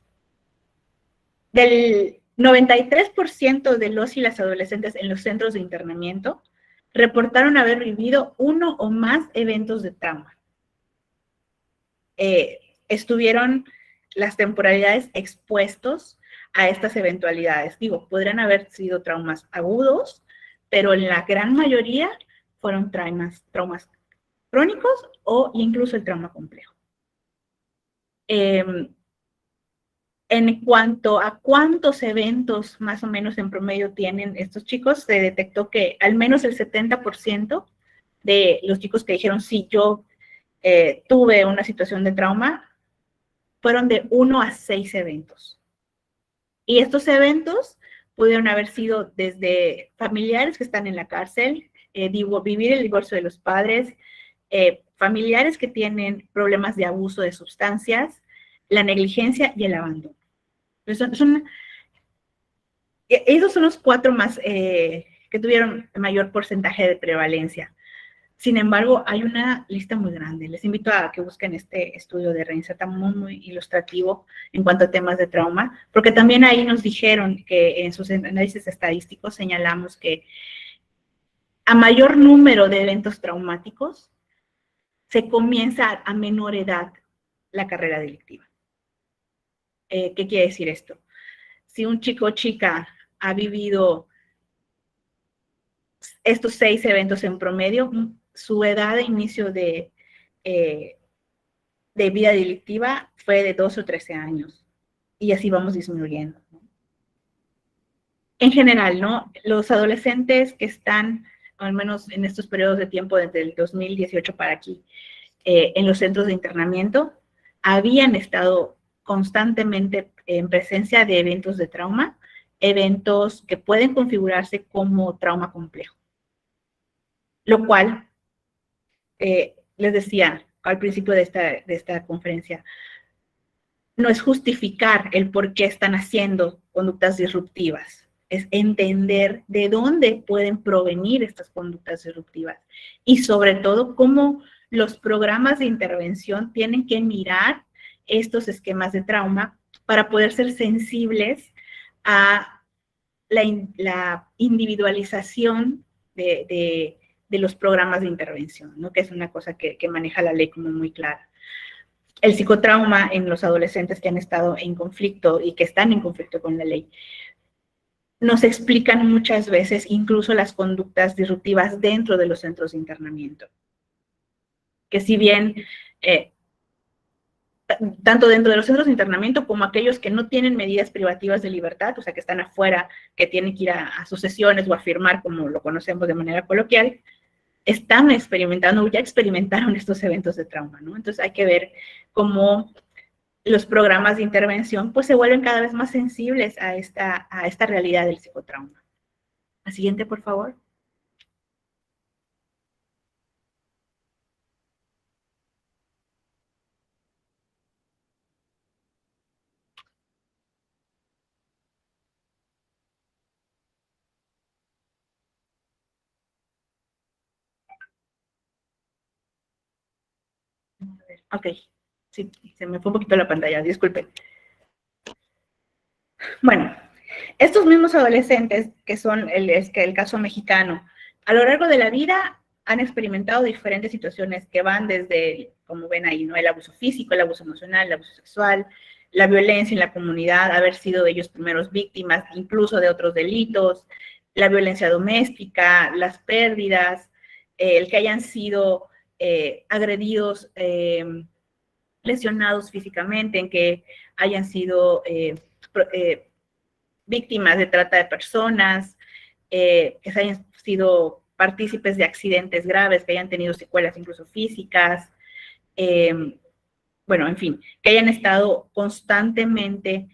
Del 93% de los y las adolescentes en los centros de internamiento reportaron haber vivido uno o más eventos de trauma. Estuvieron las temporalidades expuestos a estas eventualidades. Digo, podrían haber sido traumas agudos, pero en la gran mayoría fueron traumas crónicos o incluso el trauma complejo. En cuanto a cuántos eventos más o menos en promedio tienen estos chicos, se detectó que al menos el 70% de los chicos que dijeron, sí, yo tuve una situación de trauma, fueron de 1 a 6 eventos. Y estos eventos pudieron haber sido desde familiares que están en la cárcel, vivir el divorcio de los padres, familiares que tienen problemas de abuso de sustancias, la negligencia y el abandono. Esos son los 4 más que tuvieron mayor porcentaje de prevalencia. Sin embargo, hay una lista muy grande. Les invito a que busquen este estudio de Reinserta, muy ilustrativo en cuanto a temas de trauma, porque también ahí nos dijeron que en sus análisis estadísticos señalamos que a mayor número de eventos traumáticos se comienza a menor edad la carrera delictiva. ¿Qué quiere decir esto? Si un chico o chica ha vivido estos 6 eventos en promedio, su edad de inicio de vida delictiva fue de 12 o 13 años. Y así vamos disminuyendo. En general, ¿no? Los adolescentes que están, al menos en estos periodos de tiempo, desde el 2018 para aquí, en los centros de internamiento, habían estado constantemente en presencia de eventos de trauma, eventos que pueden configurarse como trauma complejo. Lo cual, les decía al principio de esta conferencia, no es justificar el por qué están haciendo conductas disruptivas, es entender de dónde pueden provenir estas conductas disruptivas y sobre todo cómo los programas de intervención tienen que mirar estos esquemas de trauma para poder ser sensibles a la individualización de los programas de intervención, ¿no? Que es una cosa que maneja la ley como muy clara. El psicotrauma en los adolescentes que han estado en conflicto y que están en conflicto con la ley, nos explican muchas veces incluso las conductas disruptivas dentro de los centros de internamiento. Que si bien, tanto dentro de los centros de internamiento como aquellos que no tienen medidas privativas de libertad, o sea, que están afuera, que tienen que ir a sus sesiones o a firmar, como lo conocemos de manera coloquial, están experimentando, ya experimentaron estos eventos de trauma, ¿no? Entonces hay que ver cómo los programas de intervención pues se vuelven cada vez más sensibles a esta realidad del psicotrauma. La siguiente, por favor. Ok, sí, se me fue un poquito la pantalla, disculpen. Bueno, estos mismos adolescentes, que son el caso mexicano, a lo largo de la vida han experimentado diferentes situaciones que van desde, como ven ahí, ¿no? El abuso físico, el abuso emocional, el abuso sexual, la violencia en la comunidad, haber sido ellos primeros víctimas, incluso de otros delitos, la violencia doméstica, las pérdidas, el que hayan sido agredidos lesionados físicamente, en que hayan sido víctimas de trata de personas, que hayan sido partícipes de accidentes graves, que hayan tenido secuelas incluso físicas, bueno, en fin, que hayan estado constantemente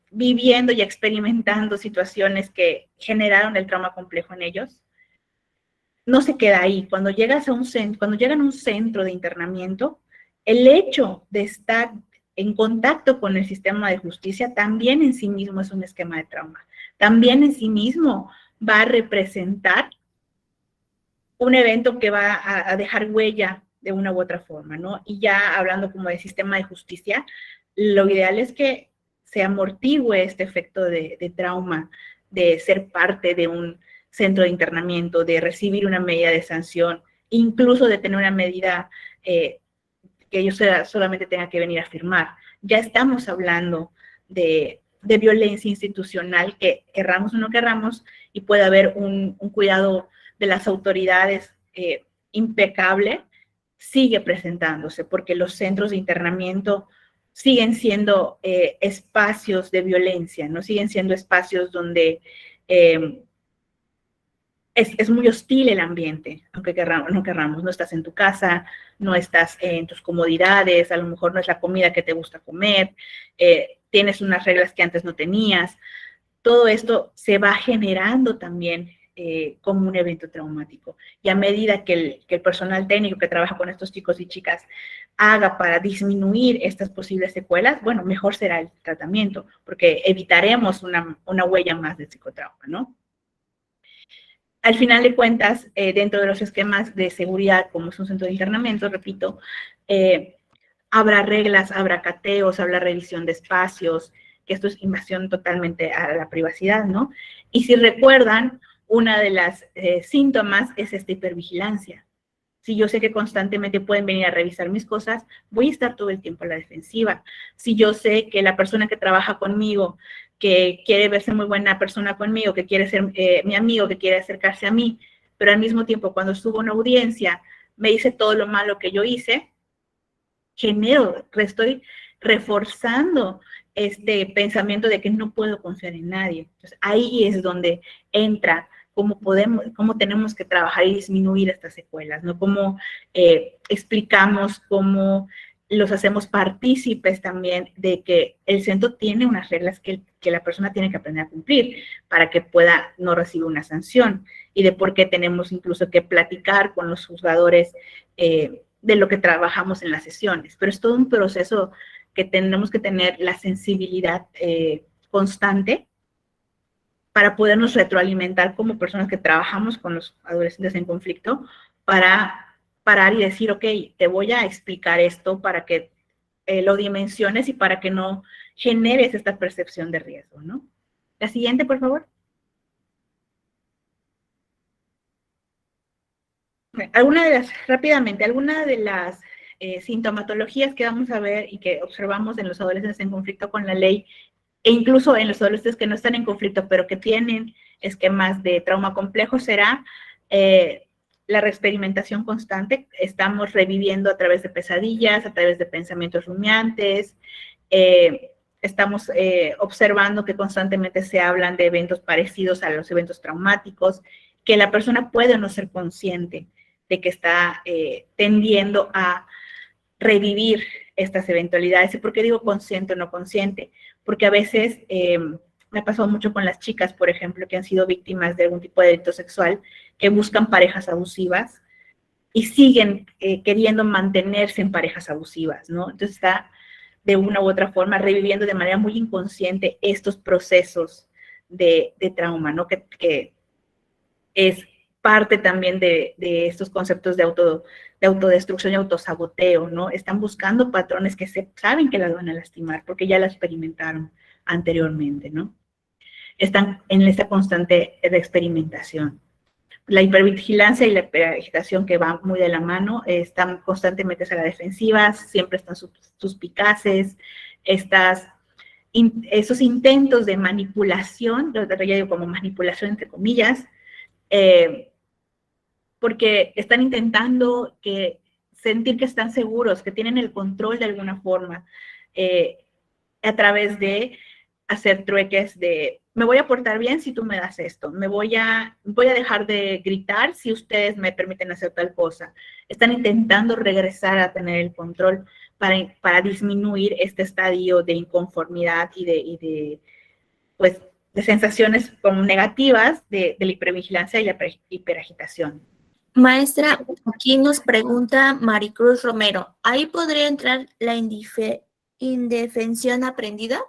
viviendo y experimentando situaciones que generaron el trauma complejo en ellos. No se queda ahí. Cuando llegan a un centro de internamiento, el hecho de estar en contacto con el sistema de justicia también en sí mismo es un esquema de trauma. También en sí mismo va a representar un evento que va a dejar huella de una u otra forma, ¿no? Y ya hablando como de sistema de justicia, lo ideal es que se amortigüe este efecto de trauma, de ser parte de un centro de internamiento, de recibir una medida de sanción, incluso de tener una medida que ellos solamente tengan que venir a firmar. Ya estamos hablando de violencia institucional que querramos o no querramos, y puede haber un cuidado de las autoridades impecable, sigue presentándose, porque los centros de internamiento siguen siendo espacios de violencia, ¿no? Siguen siendo espacios donde es muy hostil el ambiente, aunque no querramos. No estás en tu casa, no estás en tus comodidades, a lo mejor no es la comida que te gusta comer, tienes unas reglas que antes no tenías. Todo esto se va generando también como un evento traumático. Y a medida que el personal técnico que trabaja con estos chicos y chicas haga para disminuir estas posibles secuelas, bueno, mejor será el tratamiento, porque evitaremos una huella más de psicotrauma, ¿no? Al final de cuentas, dentro de los esquemas de seguridad, como es un centro de internamiento, repito, habrá reglas, habrá cateos, habrá revisión de espacios, que esto es invasión totalmente a la privacidad, ¿no? Y si recuerdan, una de las síntomas es esta hipervigilancia. Si yo sé que constantemente pueden venir a revisar mis cosas, voy a estar todo el tiempo a la defensiva. Si yo sé que la persona que trabaja conmigo, que quiere verse muy buena persona conmigo, que quiere ser mi amigo, que quiere acercarse a mí, pero al mismo tiempo cuando subo a una audiencia me dice todo lo malo que yo hice, estoy reforzando este pensamiento de que no puedo confiar en nadie. Entonces, ahí es donde entra cómo tenemos que trabajar y disminuir estas secuelas, ¿no? Cómo explicamos, cómo los hacemos partícipes también de que el centro tiene unas reglas que la persona tiene que aprender a cumplir para que pueda no recibir una sanción, y de por qué tenemos incluso que platicar con los juzgadores de lo que trabajamos en las sesiones. Pero es todo un proceso que tenemos que tener la sensibilidad constante para podernos retroalimentar como personas que trabajamos con los adolescentes en conflicto, para parar y decir, ok, te voy a explicar esto para que lo dimensiones y para que no generes esta percepción de riesgo, ¿no? La siguiente, por favor. Rápidamente, alguna de las sintomatologías que vamos a ver y que observamos en los adolescentes en conflicto con la ley, e incluso en los adolescentes que no están en conflicto, pero que tienen esquemas de trauma complejo, será la reexperimentación constante. Estamos reviviendo a través de pesadillas, a través de pensamientos rumiantes, estamos observando que constantemente se hablan de eventos parecidos a los eventos traumáticos, que la persona puede no ser consciente de que está tendiendo a revivir estas eventualidades. ¿Y por qué digo consciente o no consciente? Porque a veces me ha pasado mucho con las chicas, por ejemplo, que han sido víctimas de algún tipo de delito sexual, que buscan parejas abusivas y siguen queriendo mantenerse en parejas abusivas, ¿no? Entonces está de una u otra forma reviviendo de manera muy inconsciente estos procesos de trauma, ¿no? Que es parte también de estos conceptos de autodestrucción y autosaboteo, ¿no? Están buscando patrones que saben que las van a lastimar porque ya las experimentaron anteriormente, ¿no? Están en esta constante experimentación. La hipervigilancia y la hiperagitación, que van muy de la mano, están constantemente a la defensiva, siempre están suspicaces, esos intentos de manipulación, lo digo como manipulación entre comillas, porque están intentando que sentir que están seguros, que tienen el control de alguna forma, a través de hacer trueques de, me voy a portar bien si tú me das esto, voy a dejar de gritar si ustedes me permiten hacer tal cosa. Están intentando regresar a tener el control para disminuir este estadio de inconformidad y de sensaciones como negativas de la hipervigilancia y la hiperagitación. Maestra, aquí nos pregunta Maricruz Romero, ¿ahí podría entrar la indefensión aprendida?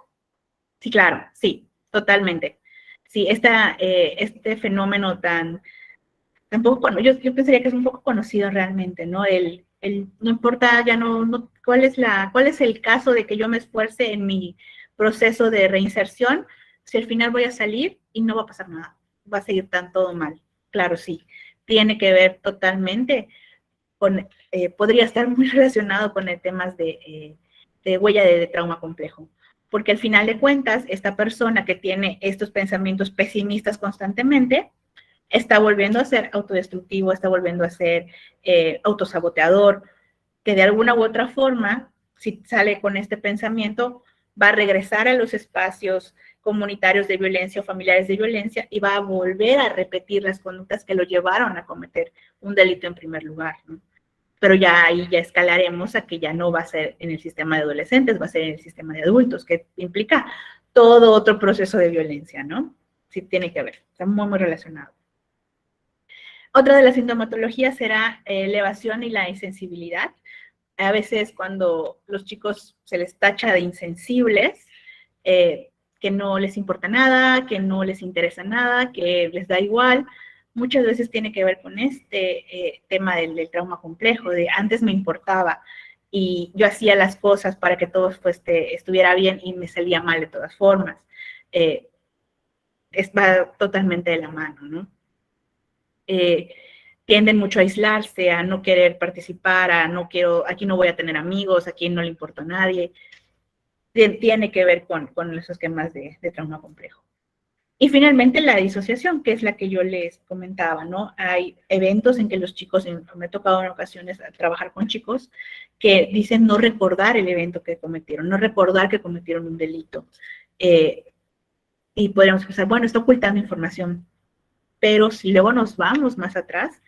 Sí, claro, sí, totalmente. Sí, este fenómeno tampoco, bueno, yo pensaría que es un poco conocido realmente, ¿no? No importa ya cuál es el caso de que yo me esfuerce en mi proceso de reinserción, si al final voy a salir y no va a pasar nada, va a seguir todo mal. Claro, sí, tiene que ver totalmente podría estar muy relacionado con el tema de huella de trauma complejo, porque al final de cuentas, esta persona que tiene estos pensamientos pesimistas constantemente, está volviendo a ser autodestructivo, está volviendo a ser autosaboteador, que de alguna u otra forma, si sale con este pensamiento, va a regresar a los espacios comunitarios de violencia o familiares de violencia y va a volver a repetir las conductas que lo llevaron a cometer un delito en primer lugar, ¿no? Pero ya ahí ya escalaremos a que ya no va a ser en el sistema de adolescentes, va a ser en el sistema de adultos, que implica todo otro proceso de violencia, ¿no? Sí tiene que ver, está muy, muy relacionado. Otra de las sintomatologías será elevación y la insensibilidad. A veces cuando los chicos se les tacha de insensibles, que no les importa nada, que no les interesa nada, que les da igual, muchas veces tiene que ver con este tema del trauma complejo, de antes me importaba y yo hacía las cosas para que todo estuviera bien y me salía mal de todas formas. Va totalmente de la mano, ¿no? Tienden mucho a aislarse, a no querer participar, aquí no voy a tener amigos, aquí no le importa a nadie. Tiene que ver con esos esquemas de trauma complejo. Y finalmente la disociación, que es la que yo les comentaba, ¿no? Hay eventos en que los chicos, me ha tocado en ocasiones trabajar con chicos que dicen no recordar el evento que cometieron, no recordar que cometieron un delito. Y podríamos pensar, bueno, está ocultando información. Pero si luego nos vamos más atrás,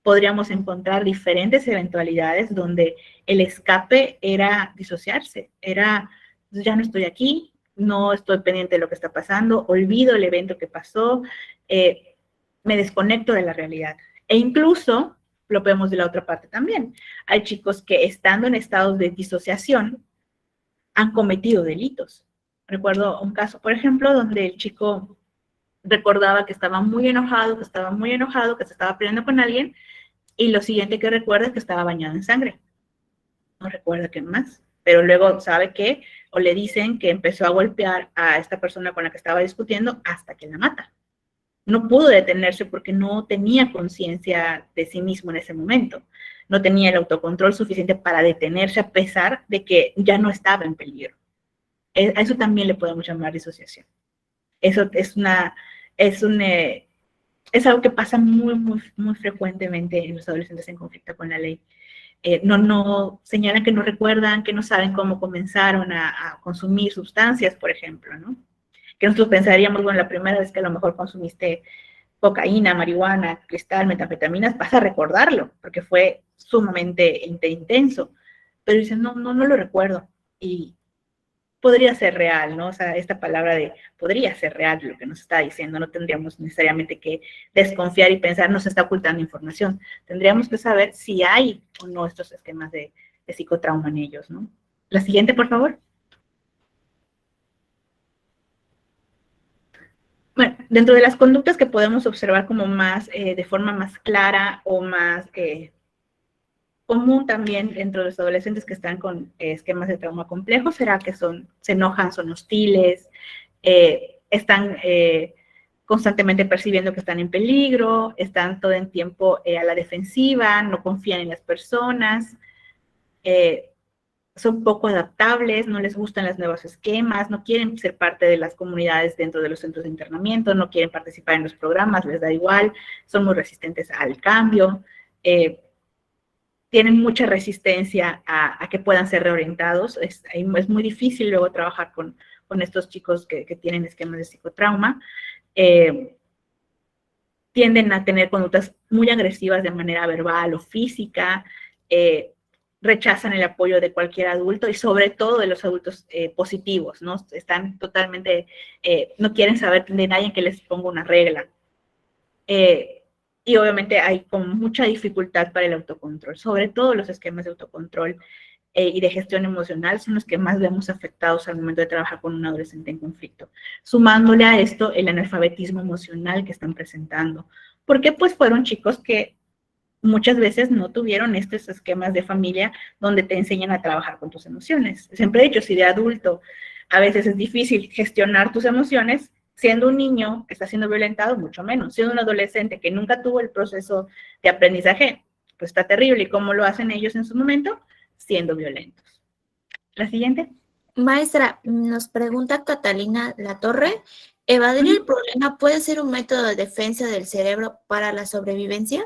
podríamos encontrar diferentes eventualidades donde el escape era disociarse, era, ya no estoy aquí, no estoy pendiente de lo que está pasando, olvido el evento que pasó, me desconecto de la realidad. E incluso, lo vemos de la otra parte también, hay chicos que estando en estados de disociación han cometido delitos. Recuerdo un caso, por ejemplo, donde el chico recordaba que estaba muy enojado, que se estaba peleando con alguien, y lo siguiente que recuerda es que estaba bañado en sangre. No recuerda qué más, pero luego sabe que, o le dicen que empezó a golpear a esta persona con la que estaba discutiendo hasta que la mata. No pudo detenerse porque no tenía conciencia de sí mismo en ese momento. No tenía el autocontrol suficiente para detenerse a pesar de que ya no estaba en peligro. A eso también le podemos llamar disociación. Eso es algo que pasa muy, muy, muy frecuentemente en los adolescentes en conflicto con la ley. Señalan que no recuerdan, que no saben cómo comenzaron a consumir sustancias, por ejemplo, ¿no? Que nosotros pensaríamos, bueno, la primera vez que a lo mejor consumiste cocaína, marihuana, cristal, metanfetaminas, vas a recordarlo, porque fue sumamente intenso. Pero dicen, no lo recuerdo. Y podría ser real, ¿no? O sea, esta palabra de podría ser real lo que nos está diciendo, no tendríamos necesariamente que desconfiar y pensar nos está ocultando información. Tendríamos que saber si hay o no estos esquemas de psicotrauma en ellos, ¿no? La siguiente, por favor. Bueno, dentro de las conductas que podemos observar como de forma más clara o más común también dentro de los adolescentes que están con esquemas de trauma complejo será que se enojan, son hostiles, están constantemente percibiendo que están en peligro, están todo el tiempo a la defensiva, no confían en las personas, son poco adaptables, no les gustan los nuevos esquemas, no quieren ser parte de las comunidades dentro de los centros de internamiento, no quieren participar en los programas, les da igual, son muy resistentes al cambio, tienen mucha resistencia a que puedan ser reorientados. Es muy difícil luego trabajar con estos chicos que tienen esquemas de psicotrauma. Tienden a tener conductas muy agresivas de manera verbal o física, rechazan el apoyo de cualquier adulto y sobre todo de los adultos positivos, ¿no? Están totalmente, no quieren saber de nadie que les ponga una regla. Y obviamente hay como mucha dificultad para el autocontrol, sobre todo los esquemas de autocontrol y de gestión emocional son los que más vemos afectados al momento de trabajar con un adolescente en conflicto. Sumándole a esto el analfabetismo emocional que están presentando, porque pues fueron chicos que muchas veces no tuvieron estos esquemas de familia donde te enseñan a trabajar con tus emociones. Siempre he dicho, si de adulto a veces es difícil gestionar tus emociones, siendo un niño que está siendo violentado, mucho menos. Siendo un adolescente que nunca tuvo el proceso de aprendizaje, pues está terrible. ¿Y cómo lo hacen ellos en su momento? Siendo violentos. La siguiente. Maestra, nos pregunta Catalina Latorre, ¿evadir el problema puede ser un método de defensa del cerebro para la sobrevivencia?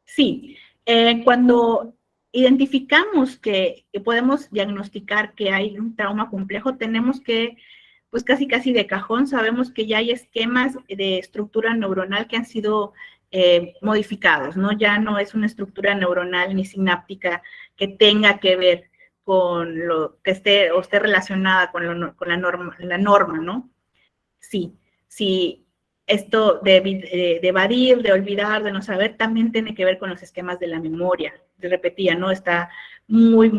Sí, cuando identificamos que podemos diagnosticar que hay un trauma complejo, tenemos que, pues casi de cajón, sabemos que ya hay esquemas de estructura neuronal que han sido modificados, ¿no? Ya no es una estructura neuronal ni sináptica que tenga que ver con lo que esté o esté relacionada con la norma, ¿no? Sí, esto de evadir, de olvidar, de no saber, también tiene que ver con los esquemas de la memoria. Te repetía, ¿no? Está muy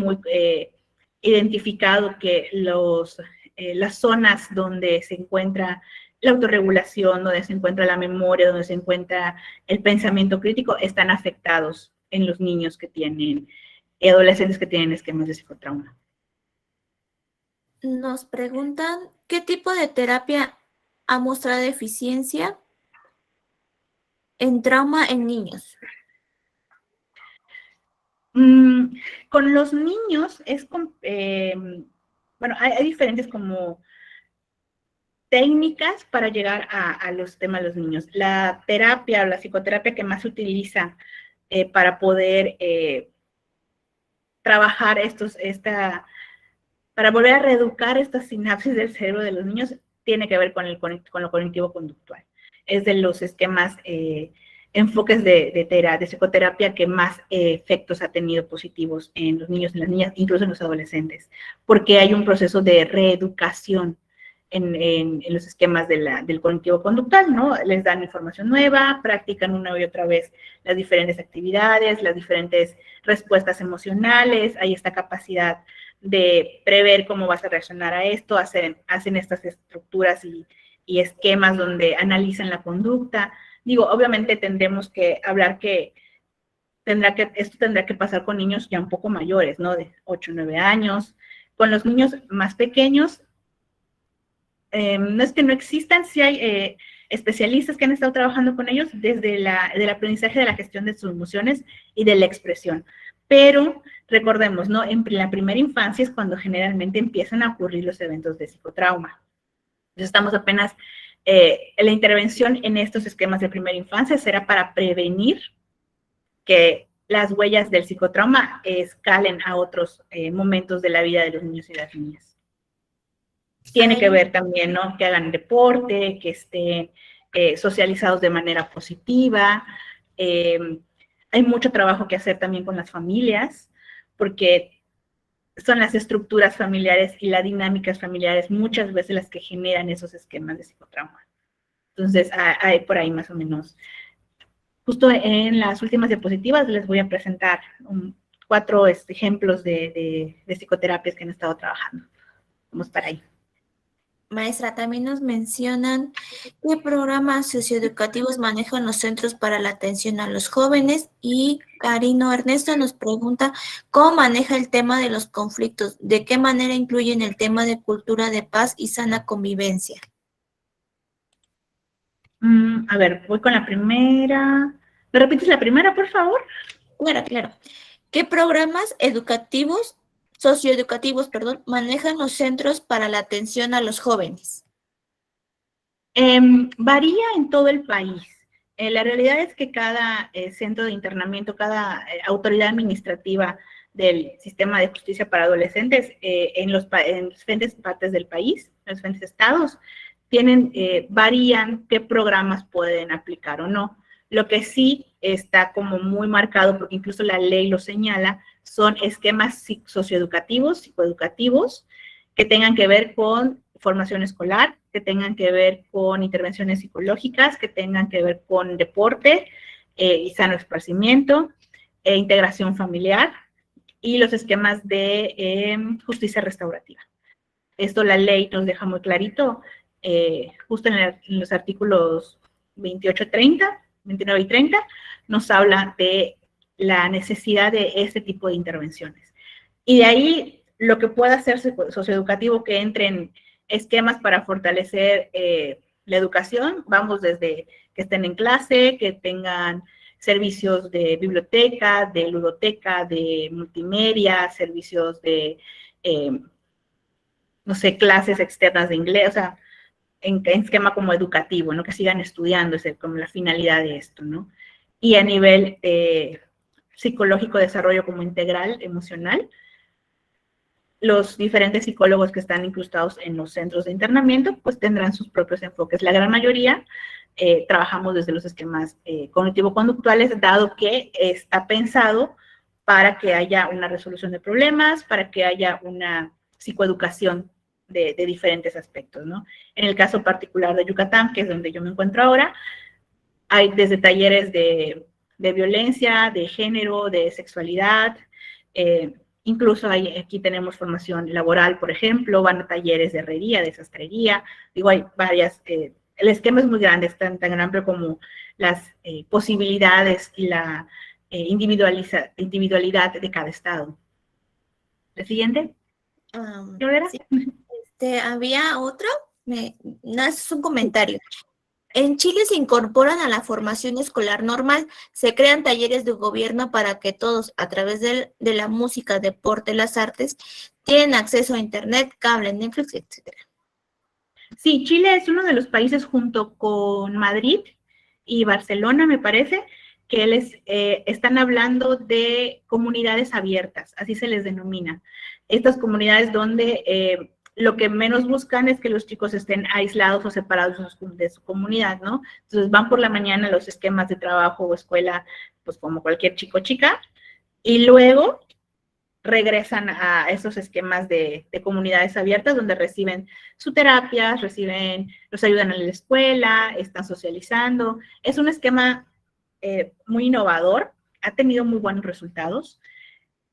identificado que las zonas donde se encuentra la autorregulación, donde se encuentra la memoria, donde se encuentra el pensamiento crítico, están afectados en los niños que tienen, adolescentes que tienen esquemas de psicotrauma. Nos preguntan, ¿qué tipo de terapia ha mostrado eficiencia en trauma en niños? Con los niños bueno, hay diferentes como técnicas para llegar a los temas de los niños. La terapia o la psicoterapia que más se utiliza para poder trabajar para volver a reeducar estas sinapsis del cerebro de los niños, tiene que ver con lo cognitivo-conductual. Es de los esquemas, enfoques de psicoterapia que más efectos ha tenido positivos en los niños y las niñas, incluso en los adolescentes, porque hay un proceso de reeducación en los esquemas del cognitivo-conductual, ¿no? Les dan información nueva, practican una y otra vez las diferentes actividades, las diferentes respuestas emocionales, hay esta capacidad de prever cómo vas a reaccionar a esto, hacen estas estructuras y esquemas donde analizan la conducta. Digo, obviamente tendremos que hablar que esto tendrá que pasar con niños ya un poco mayores, ¿no? De 8 o 9 años. Con los niños más pequeños, no es que no existan, sí hay especialistas que han estado trabajando con ellos desde el aprendizaje de la gestión de sus emociones y de la expresión. Pero recordemos, ¿no? En la primera infancia es cuando generalmente empiezan a ocurrir los eventos de psicotrauma. Entonces estamos apenas, la intervención en estos esquemas de primera infancia será para prevenir que las huellas del psicotrauma escalen a otros momentos de la vida de los niños y las niñas. Tiene que ver también, ¿no? Que hagan deporte, que estén socializados de manera positiva. Hay mucho trabajo que hacer también con las familias, porque son las estructuras familiares y las dinámicas familiares muchas veces las que generan esos esquemas de psicotrauma. Entonces, hay por ahí más o menos. Justo en las últimas diapositivas les voy a presentar 4 ejemplos de psicoterapias que han estado trabajando. Vamos para ahí. Maestra, también nos mencionan qué programas socioeducativos manejan los centros para la atención a los jóvenes, y Karino Ernesto nos pregunta cómo maneja el tema de los conflictos, de qué manera incluyen el tema de cultura de paz y sana convivencia. A ver, voy con la primera. ¿Me repites la primera, por favor? Claro. ¿Qué programas socioeducativos, manejan los centros para la atención a los jóvenes? Varía en todo el país. La realidad es que cada centro de internamiento, cada autoridad administrativa del sistema de justicia para adolescentes en diferentes partes del país, en los diferentes estados, varían qué programas pueden aplicar o no. Lo que sí está como muy marcado, porque incluso la ley lo señala, son esquemas socioeducativos, psicoeducativos, que tengan que ver con formación escolar, que tengan que ver con intervenciones psicológicas, que tengan que ver con deporte y sano esparcimiento, integración familiar y los esquemas de justicia restaurativa. Esto la ley nos deja muy clarito, justo en los artículos 28, 30, 29 y 30, nos habla de la necesidad de este tipo de intervenciones. Y de ahí lo que pueda ser socioeducativo que entre en esquemas para fortalecer la educación, vamos desde que estén en clase, que tengan servicios de biblioteca, de ludoteca, de multimedia, servicios de, no sé, clases externas de inglés, o sea, en esquema como educativo, ¿no? Que sigan estudiando, es como la finalidad de esto, ¿no? Y a nivel psicológico, desarrollo como integral, emocional, los diferentes psicólogos que están incrustados en los centros de internamiento, pues tendrán sus propios enfoques. La gran mayoría trabajamos desde los esquemas cognitivo-conductuales, dado que está pensado para que haya una resolución de problemas, para que haya una psicoeducación de diferentes aspectos, ¿no? En el caso particular de Yucatán, que es donde yo me encuentro ahora, hay desde talleres de violencia, de género, de sexualidad, incluso aquí tenemos formación laboral, por ejemplo, van a talleres de herrería, de sastrería, digo, hay varias, el esquema es muy grande, es tan amplio como las posibilidades y la individualidad de cada estado. ¿El siguiente? Sí. Había otro, no, es un comentario. En Chile se incorporan a la formación escolar normal, se crean talleres de gobierno para que todos, a través de la música, deporte, las artes, tienen acceso a internet, cable, Netflix, etc. Sí, Chile es uno de los países junto con Madrid y Barcelona, me parece, que están hablando de comunidades abiertas, así se les denomina. Estas comunidades donde lo que menos buscan es que los chicos estén aislados o separados de su comunidad, ¿no? Entonces van por la mañana a los esquemas de trabajo o escuela, pues como cualquier chico o chica, y luego regresan a esos esquemas de comunidades abiertas donde reciben su terapia, los ayudan en la escuela, están socializando. Es un esquema muy innovador, ha tenido muy buenos resultados.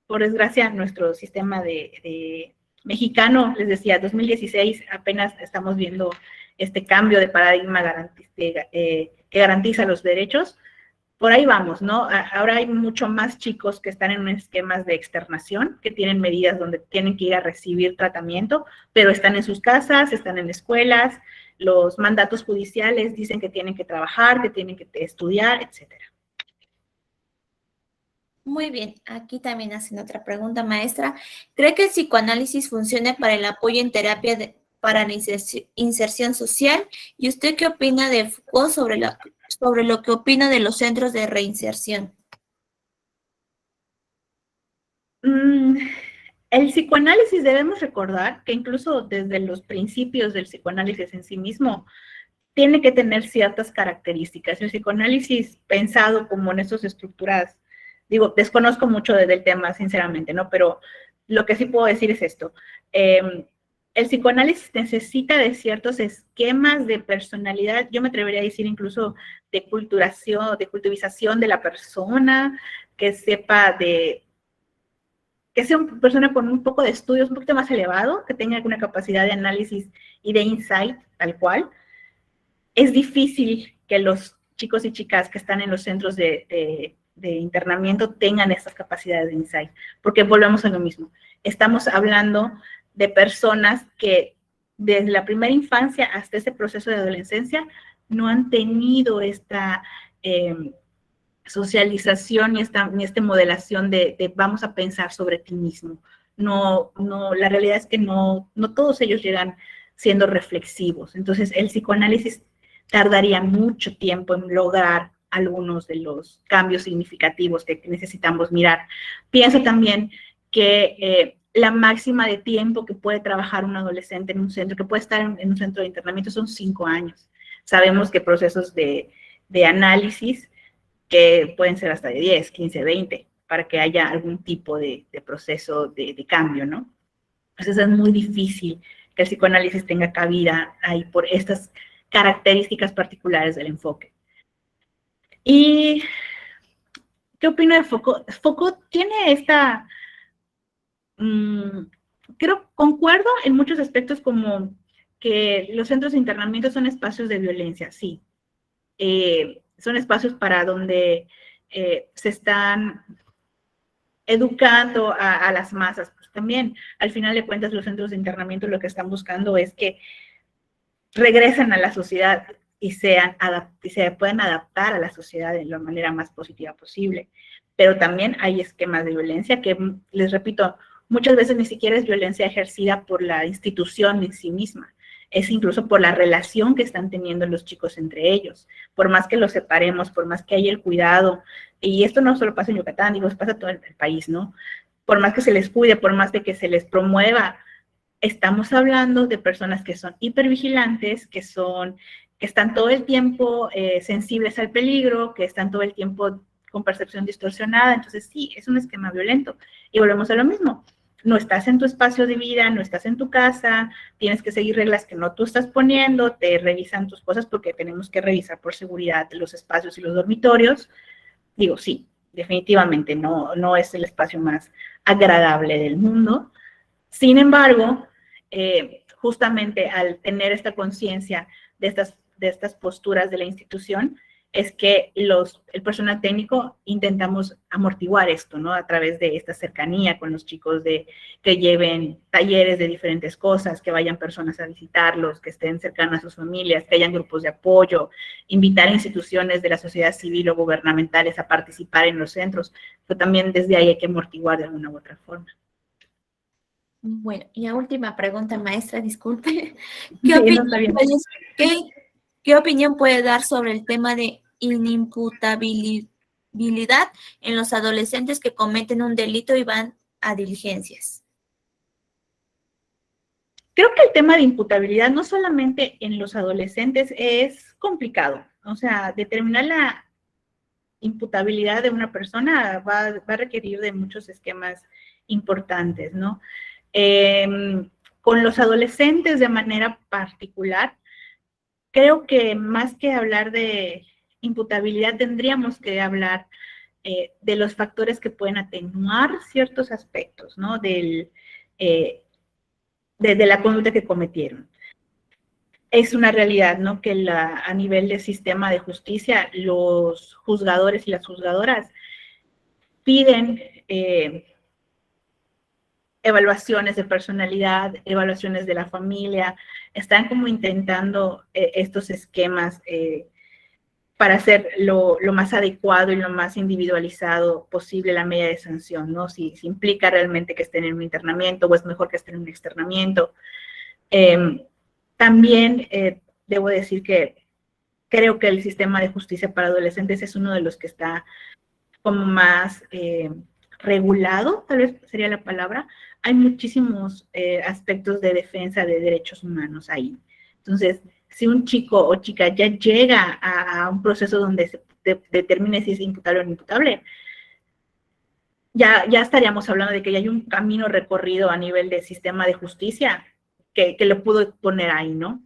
Por desgracia, nuestro sistema de mexicano, les decía, 2016, apenas estamos viendo este cambio de paradigma que garantiza los derechos. Por ahí vamos, ¿no? Ahora hay mucho más chicos que están en esquemas de externación, que tienen medidas donde tienen que ir a recibir tratamiento, pero están en sus casas, están en escuelas, los mandatos judiciales dicen que tienen que trabajar, que tienen que estudiar, etcétera. Muy bien, aquí también hacen otra pregunta, maestra. ¿Cree que el psicoanálisis funcione para el apoyo en terapia para la inserción social? ¿Y usted qué opina de Foucault sobre lo que opina de los centros de reinserción? El psicoanálisis, debemos recordar que incluso desde los principios del psicoanálisis en sí mismo, tiene que tener ciertas características. El psicoanálisis pensado como en esas estructuras, digo, desconozco mucho del tema, sinceramente, ¿no? Pero lo que sí puedo decir es esto. El psicoanálisis necesita de ciertos esquemas de personalidad, yo me atrevería a decir incluso de culturización de la persona, que sea una persona con un poco de estudios un poquito más elevado, que tenga alguna capacidad de análisis y de insight, tal cual. Es difícil que los chicos y chicas que están en los centros de internamiento tengan estas capacidades de insight, porque volvemos a lo mismo. Estamos hablando de personas que desde la primera infancia hasta ese proceso de adolescencia no han tenido esta socialización ni esta modelación de vamos a pensar sobre ti mismo. No, la realidad es que no todos ellos llegan siendo reflexivos. Entonces, el psicoanálisis tardarían mucho tiempo en lograr algunos de los cambios significativos que necesitamos mirar. Pienso también que la máxima de tiempo que puede trabajar un adolescente en un centro, que puede estar en un centro de internamiento, son 5 años. Sabemos que procesos de análisis que pueden ser hasta de 10, 15, 20, para que haya algún tipo de proceso de cambio, ¿no? Entonces es muy difícil que el psicoanálisis tenga cabida ahí por estas características particulares del enfoque. ¿Y qué opino de Foucault? Foucault tiene esta, concuerdo en muchos aspectos, como que los centros de internamiento son espacios de violencia, sí. Son espacios para donde se están educando a las masas. Pues también, al final de cuentas, los centros de internamiento lo que están buscando es que regresen a la sociedad y se puedan adaptar a la sociedad de la manera más positiva posible. Pero también hay esquemas de violencia que, les repito, muchas veces ni siquiera es violencia ejercida por la institución en sí misma, es incluso por la relación que están teniendo los chicos entre ellos. Por más que los separemos, por más que haya el cuidado, y esto no solo pasa en Yucatán, digo, pasa en todo el país, ¿no? Por más que se les cuide, por más de que se les promueva, estamos hablando de personas que son hipervigilantes, que están todo el tiempo sensibles al peligro, que están todo el tiempo con percepción distorsionada. Entonces sí, es un esquema violento. Y volvemos a lo mismo. No estás en tu espacio de vida, no estás en tu casa, tienes que seguir reglas que no tú estás poniendo, te revisan tus cosas porque tenemos que revisar por seguridad los espacios y los dormitorios. Digo, sí, definitivamente no es el espacio más agradable del mundo. Sin embargo, justamente al tener esta conciencia de estas posturas de la institución, es que el personal técnico intentamos amortiguar esto, ¿no? A través de esta cercanía con los chicos, que lleven talleres de diferentes cosas, que vayan personas a visitarlos, que estén cercanas a sus familias, que hayan grupos de apoyo, invitar a instituciones de la sociedad civil o gubernamentales a participar en los centros, pero también desde ahí hay que amortiguar de alguna u otra forma. Bueno, y la última pregunta, maestra, disculpe. ¿Qué opinión puede dar sobre el tema de inimputabilidad en los adolescentes que cometen un delito y van a diligencias? Creo que el tema de imputabilidad no solamente en los adolescentes es complicado. O sea, determinar la imputabilidad de una persona va a requerir de muchos esquemas importantes, ¿no? Con los adolescentes de manera particular, creo que más que hablar de imputabilidad, tendríamos que hablar de los factores que pueden atenuar ciertos aspectos, ¿no? De la conducta que cometieron. Es una realidad, ¿no? Que a nivel del sistema de justicia, los juzgadores y las juzgadoras piden evaluaciones de personalidad, evaluaciones de la familia, están como intentando estos esquemas para hacer lo más adecuado y lo más individualizado posible la medida de sanción, ¿no? Si implica realmente que estén en un internamiento o es mejor que estén en un externamiento. También debo decir que creo que el sistema de justicia para adolescentes es uno de los que está como más regulado, tal vez sería la palabra. Hay muchísimos aspectos de defensa de derechos humanos ahí. Entonces, si un chico o chica ya llega a un proceso donde se determine si es imputable o no imputable, ya estaríamos hablando de que ya hay un camino recorrido a nivel del sistema de justicia que lo pudo poner ahí, ¿no?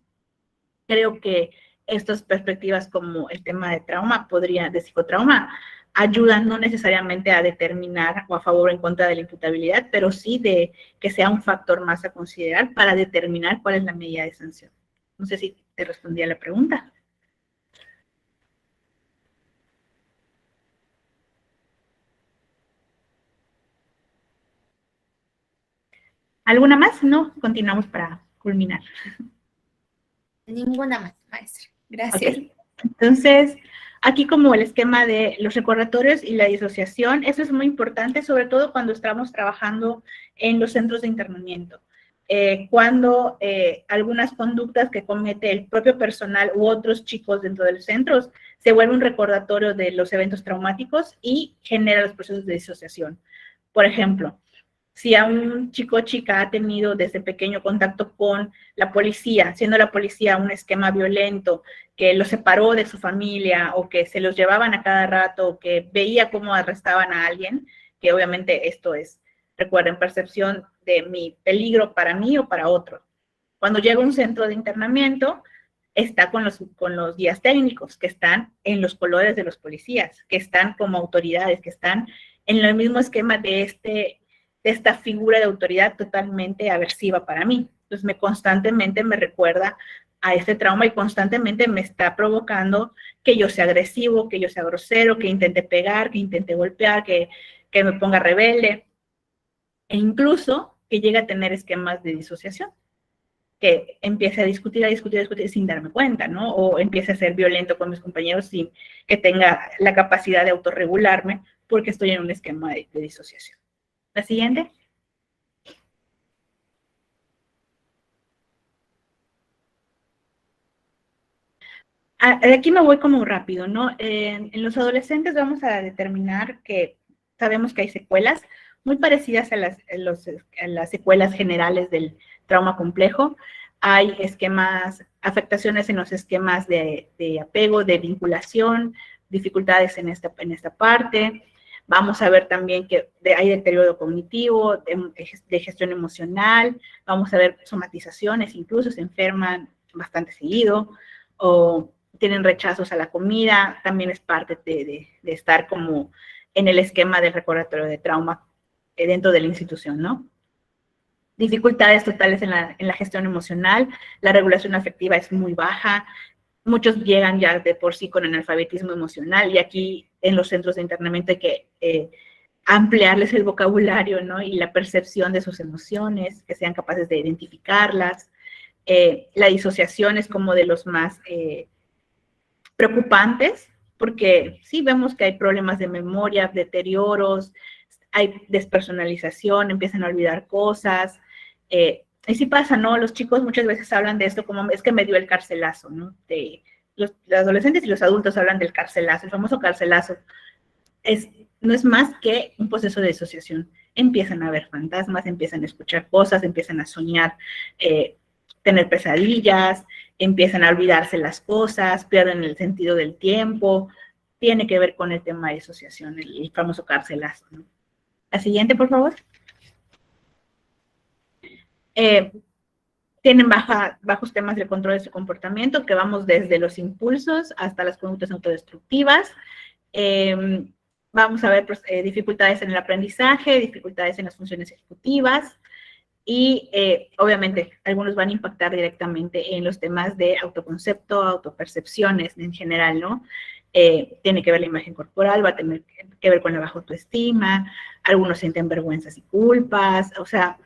Creo que estas perspectivas como el tema de trauma, de psicotrauma, ayudan no necesariamente a determinar o a favor o en contra de la imputabilidad, pero sí de que sea un factor más a considerar para determinar cuál es la medida de sanción. No sé si te respondí a la pregunta. ¿Alguna más? No, continuamos para culminar. Ninguna más, maestra. Gracias. Okay. Entonces, aquí como el esquema de los recordatorios y la disociación, eso es muy importante, sobre todo cuando estamos trabajando en los centros de internamiento. cuando algunas conductas que comete el propio personal u otros chicos dentro de los centros se vuelve un recordatorio de los eventos traumáticos y genera los procesos de disociación. Por ejemplo, si a un chico o chica ha tenido desde pequeño contacto con la policía, siendo la policía un esquema violento que los separó de su familia o que se los llevaban a cada rato, o que veía cómo arrestaban a alguien, que obviamente esto es, recuerden, percepción de mi peligro para mí o para otro. Cuando llega a un centro de internamiento, está con los guías técnicos, que están en los colores de los policías, que están como autoridades, que están en el mismo esquema de esta figura de autoridad totalmente aversiva para mí. Entonces, constantemente me recuerda a este trauma y constantemente me está provocando que yo sea agresivo, que yo sea grosero, que intente pegar, que intente golpear, que me ponga rebelde, e incluso que llegue a tener esquemas de disociación, que empiece a discutir sin darme cuenta, ¿no? O empiece a ser violento con mis compañeros sin que tenga la capacidad de autorregularme porque estoy en un esquema de disociación. La siguiente. Aquí me voy como rápido, ¿no? En los adolescentes vamos a determinar que sabemos que hay secuelas muy parecidas a las secuelas generales del trauma complejo. Hay afectaciones en los esquemas de apego, de vinculación, dificultades en esta parte. Vamos a ver también que hay deterioro cognitivo, de gestión emocional. Vamos a ver somatizaciones, incluso se enferman bastante seguido, o tienen rechazos a la comida, también es parte de estar como en el esquema del recordatorio de trauma dentro de la institución, ¿no? Dificultades totales en la gestión emocional, la regulación afectiva es muy baja, muchos llegan ya de por sí con analfabetismo emocional y aquí en los centros de internamiento hay que ampliarles el vocabulario, ¿no? Y la percepción de sus emociones, que sean capaces de identificarlas. La disociación es como de los más preocupantes, porque sí vemos que hay problemas de memoria, deterioros, hay despersonalización, empiezan a olvidar cosas, y sí pasa, ¿no? Los chicos muchas veces hablan de esto como, es que me dio el carcelazo, ¿no? Los adolescentes y los adultos hablan del carcelazo, el famoso carcelazo. No es más que un proceso de disociación. Empiezan a ver fantasmas, empiezan a escuchar cosas, empiezan a soñar, tener pesadillas, empiezan a olvidarse las cosas, pierden el sentido del tiempo. Tiene que ver con el tema de disociación, el famoso carcelazo, ¿no? La siguiente, por favor. Tienen bajos temas de control de su comportamiento, que vamos desde los impulsos hasta las conductas autodestructivas. Vamos a ver pues, dificultades en el aprendizaje, dificultades en las funciones ejecutivas y obviamente algunos van a impactar directamente en los temas de autoconcepto, autopercepciones en general, ¿no? Tiene que ver la imagen corporal, va a tener que ver con la baja autoestima, algunos sienten vergüenzas y culpas, o sea,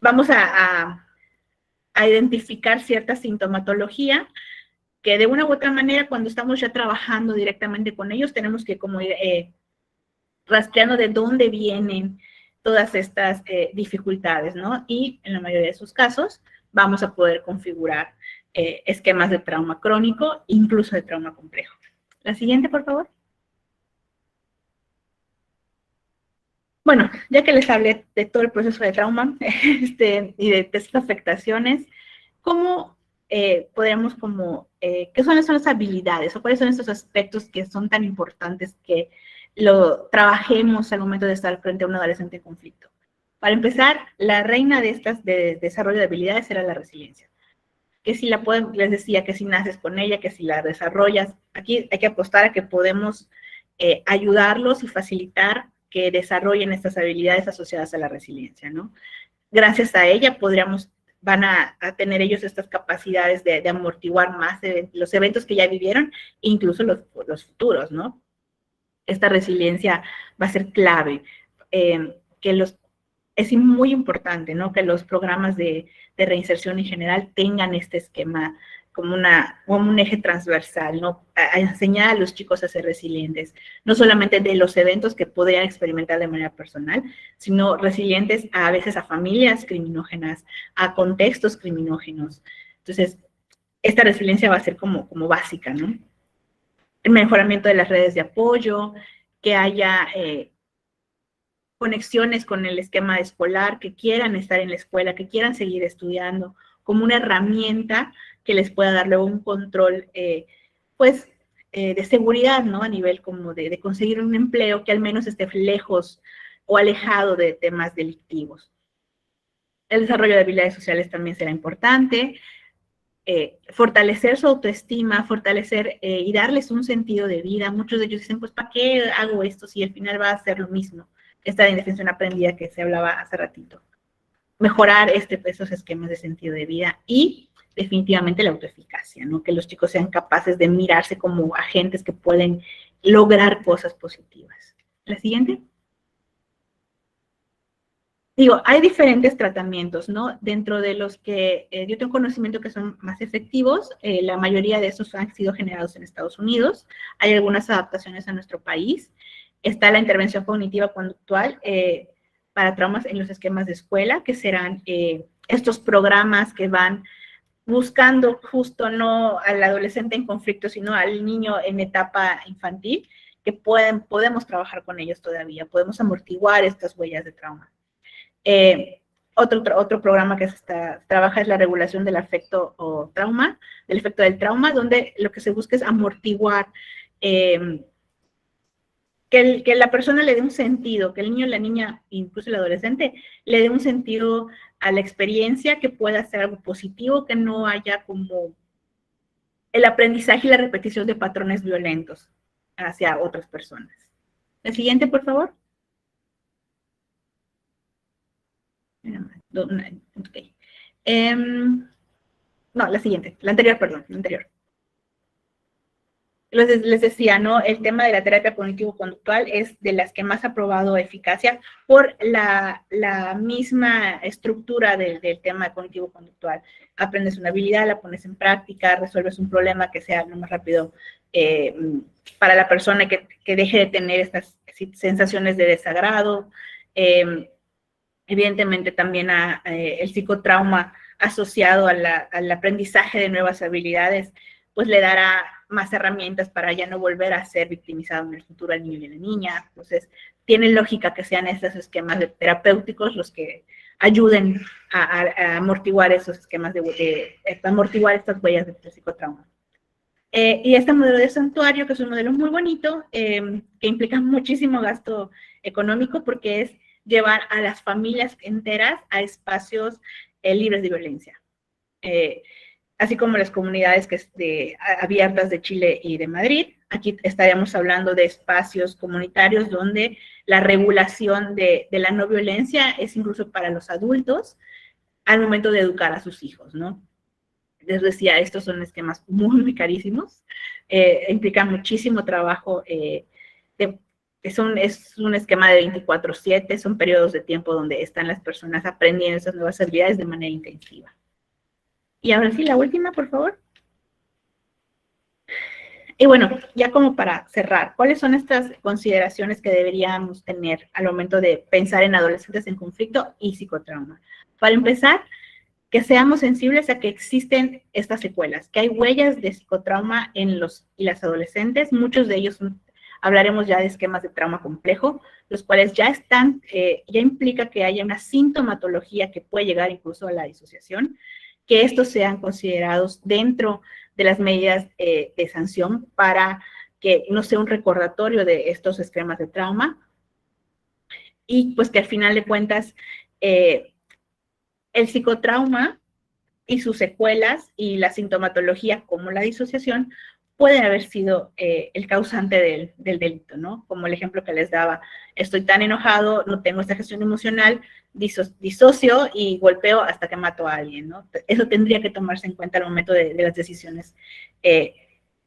vamos a identificar cierta sintomatología que de una u otra manera cuando estamos ya trabajando directamente con ellos tenemos que como ir rastreando de dónde vienen todas estas dificultades, ¿no? Y en la mayoría de sus casos vamos a poder configurar esquemas de trauma crónico, incluso de trauma complejo. La siguiente, por favor. Bueno, ya que les hablé de todo el proceso de trauma y de estas afectaciones, ¿cómo podríamos qué son las habilidades o cuáles son estos aspectos que son tan importantes que lo trabajemos al momento de estar frente a un adolescente en conflicto? Para empezar, la reina de desarrollo de habilidades era la resiliencia. Que si les decía que si naces con ella, que si la desarrollas, aquí hay que apostar a que podemos ayudarlos y facilitar que desarrollen estas habilidades asociadas a la resiliencia, ¿no? Gracias a ella van a tener ellos estas capacidades de amortiguar más los eventos que ya vivieron, incluso los futuros, ¿no? Esta resiliencia va a ser clave, es muy importante, ¿no? Que los programas de reinserción en general tengan este esquema como un eje transversal, ¿no? A enseñar a los chicos a ser resilientes, no solamente de los eventos que podrían experimentar de manera personal, sino resilientes a veces a familias criminógenas, a contextos criminógenos. Entonces, esta resiliencia va a ser como básica, ¿no? El mejoramiento de las redes de apoyo, que haya conexiones con el esquema escolar, que quieran estar en la escuela, que quieran seguir estudiando, como una herramienta que les pueda dar luego un control, de seguridad, ¿no? A nivel como de conseguir un empleo que al menos esté lejos o alejado de temas delictivos. El desarrollo de habilidades sociales también será importante. Fortalecer su autoestima, fortalecer y darles un sentido de vida. Muchos de ellos dicen, pues, ¿para qué hago esto si al final va a ser lo mismo? Esta indefensión aprendida que se hablaba hace ratito. Mejorar esos esquemas de sentido de vida y definitivamente la autoeficacia, ¿no? Que los chicos sean capaces de mirarse como agentes que pueden lograr cosas positivas. La siguiente. Digo, hay diferentes tratamientos, ¿no? Dentro de los que yo tengo conocimiento que son más efectivos, la mayoría de esos han sido generados en Estados Unidos. Hay algunas adaptaciones a nuestro país. Está la intervención cognitiva conductual para traumas en los esquemas de escuela, que serán estos programas que van buscando justo no al adolescente en conflicto, sino al niño en etapa infantil, que podemos trabajar con ellos todavía, podemos amortiguar estas huellas de trauma. Otro programa que trabaja es la regulación del afecto o trauma, del efecto del trauma, donde lo que se busca es amortiguar, que la persona le dé un sentido, que el niño, la niña, incluso el adolescente, le dé un sentido a la experiencia, que pueda ser algo positivo, que no haya como el aprendizaje y la repetición de patrones violentos hacia otras personas. El siguiente, por favor. Okay. No, la siguiente, la anterior, perdón, la anterior. Les decía, ¿no? El tema de la terapia cognitivo-conductual es de las que más ha probado eficacia por la misma estructura del tema cognitivo-conductual. Aprendes una habilidad, la pones en práctica, resuelves un problema que sea lo más rápido para la persona, que deje de tener estas sensaciones de desagrado. Evidentemente también el psicotrauma asociado al aprendizaje de nuevas habilidades, pues le dará más herramientas para ya no volver a ser victimizado en el futuro al niño y a la niña. Entonces, tiene lógica que sean estos esquemas terapéuticos los que ayuden a amortiguar esos esquemas, amortiguar estas huellas de psicotrauma. Y este modelo de santuario, que es un modelo muy bonito, que implica muchísimo gasto económico, porque es llevar a las familias enteras a espacios libres de violencia. Así como las comunidades abiertas de Chile y de Madrid. Aquí estaríamos hablando de espacios comunitarios donde la regulación de la no violencia es incluso para los adultos al momento de educar a sus hijos, ¿no? Les decía, estos son esquemas muy, muy carísimos, implican muchísimo trabajo, es un esquema de 24/7, son periodos de tiempo donde están las personas aprendiendo esas nuevas habilidades de manera intensiva. Y ahora sí, la última, por favor. Y bueno, ya como para cerrar, ¿cuáles son estas consideraciones que deberíamos tener al momento de pensar en adolescentes en conflicto y psicotrauma? Para empezar, que seamos sensibles a que existen estas secuelas, que hay huellas de psicotrauma en los y las adolescentes. Muchos de ellos hablaremos ya de esquemas de trauma complejo, los cuales ya implica que haya una sintomatología que puede llegar incluso a la disociación, que estos sean considerados dentro de las medidas de sanción para que no sea un recordatorio de estos esquemas de trauma, y pues que al final de cuentas el psicotrauma y sus secuelas y la sintomatología como la disociación pueden haber sido el causante del delito, ¿no? Como el ejemplo que les daba, estoy tan enojado, no tengo esta gestión emocional, disocio y golpeo hasta que mato a alguien, ¿no? Eso tendría que tomarse en cuenta al momento de las decisiones,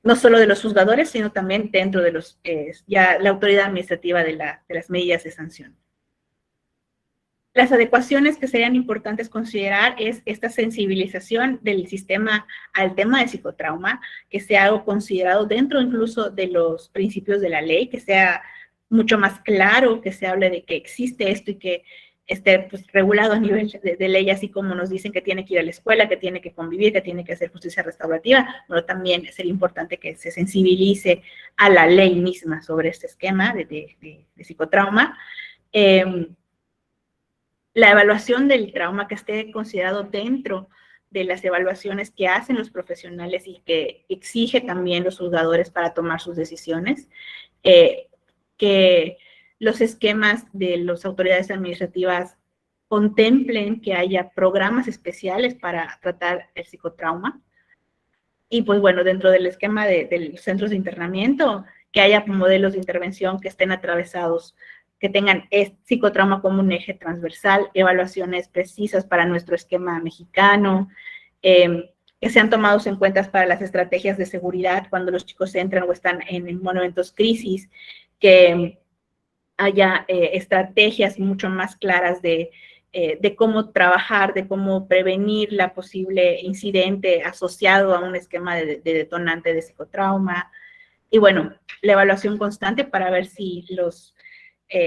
no solo de los juzgadores, sino también dentro de ya la autoridad administrativa de las medidas de sanción. Las adecuaciones que serían importantes considerar es esta sensibilización del sistema al tema del psicotrauma, que sea algo considerado dentro incluso de los principios de la ley, que sea mucho más claro, que se hable de que existe esto y que esté pues, regulado a nivel de ley, así como nos dicen que tiene que ir a la escuela, que tiene que convivir, que tiene que hacer justicia restaurativa. Bueno, también sería importante que se sensibilice a la ley misma sobre este esquema de psicotrauma. La evaluación del trauma que esté considerado dentro de las evaluaciones que hacen los profesionales y que exige también los juzgadores para tomar sus decisiones, que los esquemas de las autoridades administrativas contemplen que haya programas especiales para tratar el psicotrauma. Y pues bueno, dentro del esquema de los centros de internamiento, que haya modelos de intervención que estén atravesados, que tengan psicotrauma como un eje transversal, evaluaciones precisas para nuestro esquema mexicano, que sean tomados en cuenta para las estrategias de seguridad cuando los chicos entran o están en momentos crisis, que haya estrategias mucho más claras de cómo trabajar, de cómo prevenir la posible incidente asociado a un esquema de detonante de psicotrauma. Y bueno, la evaluación constante para ver si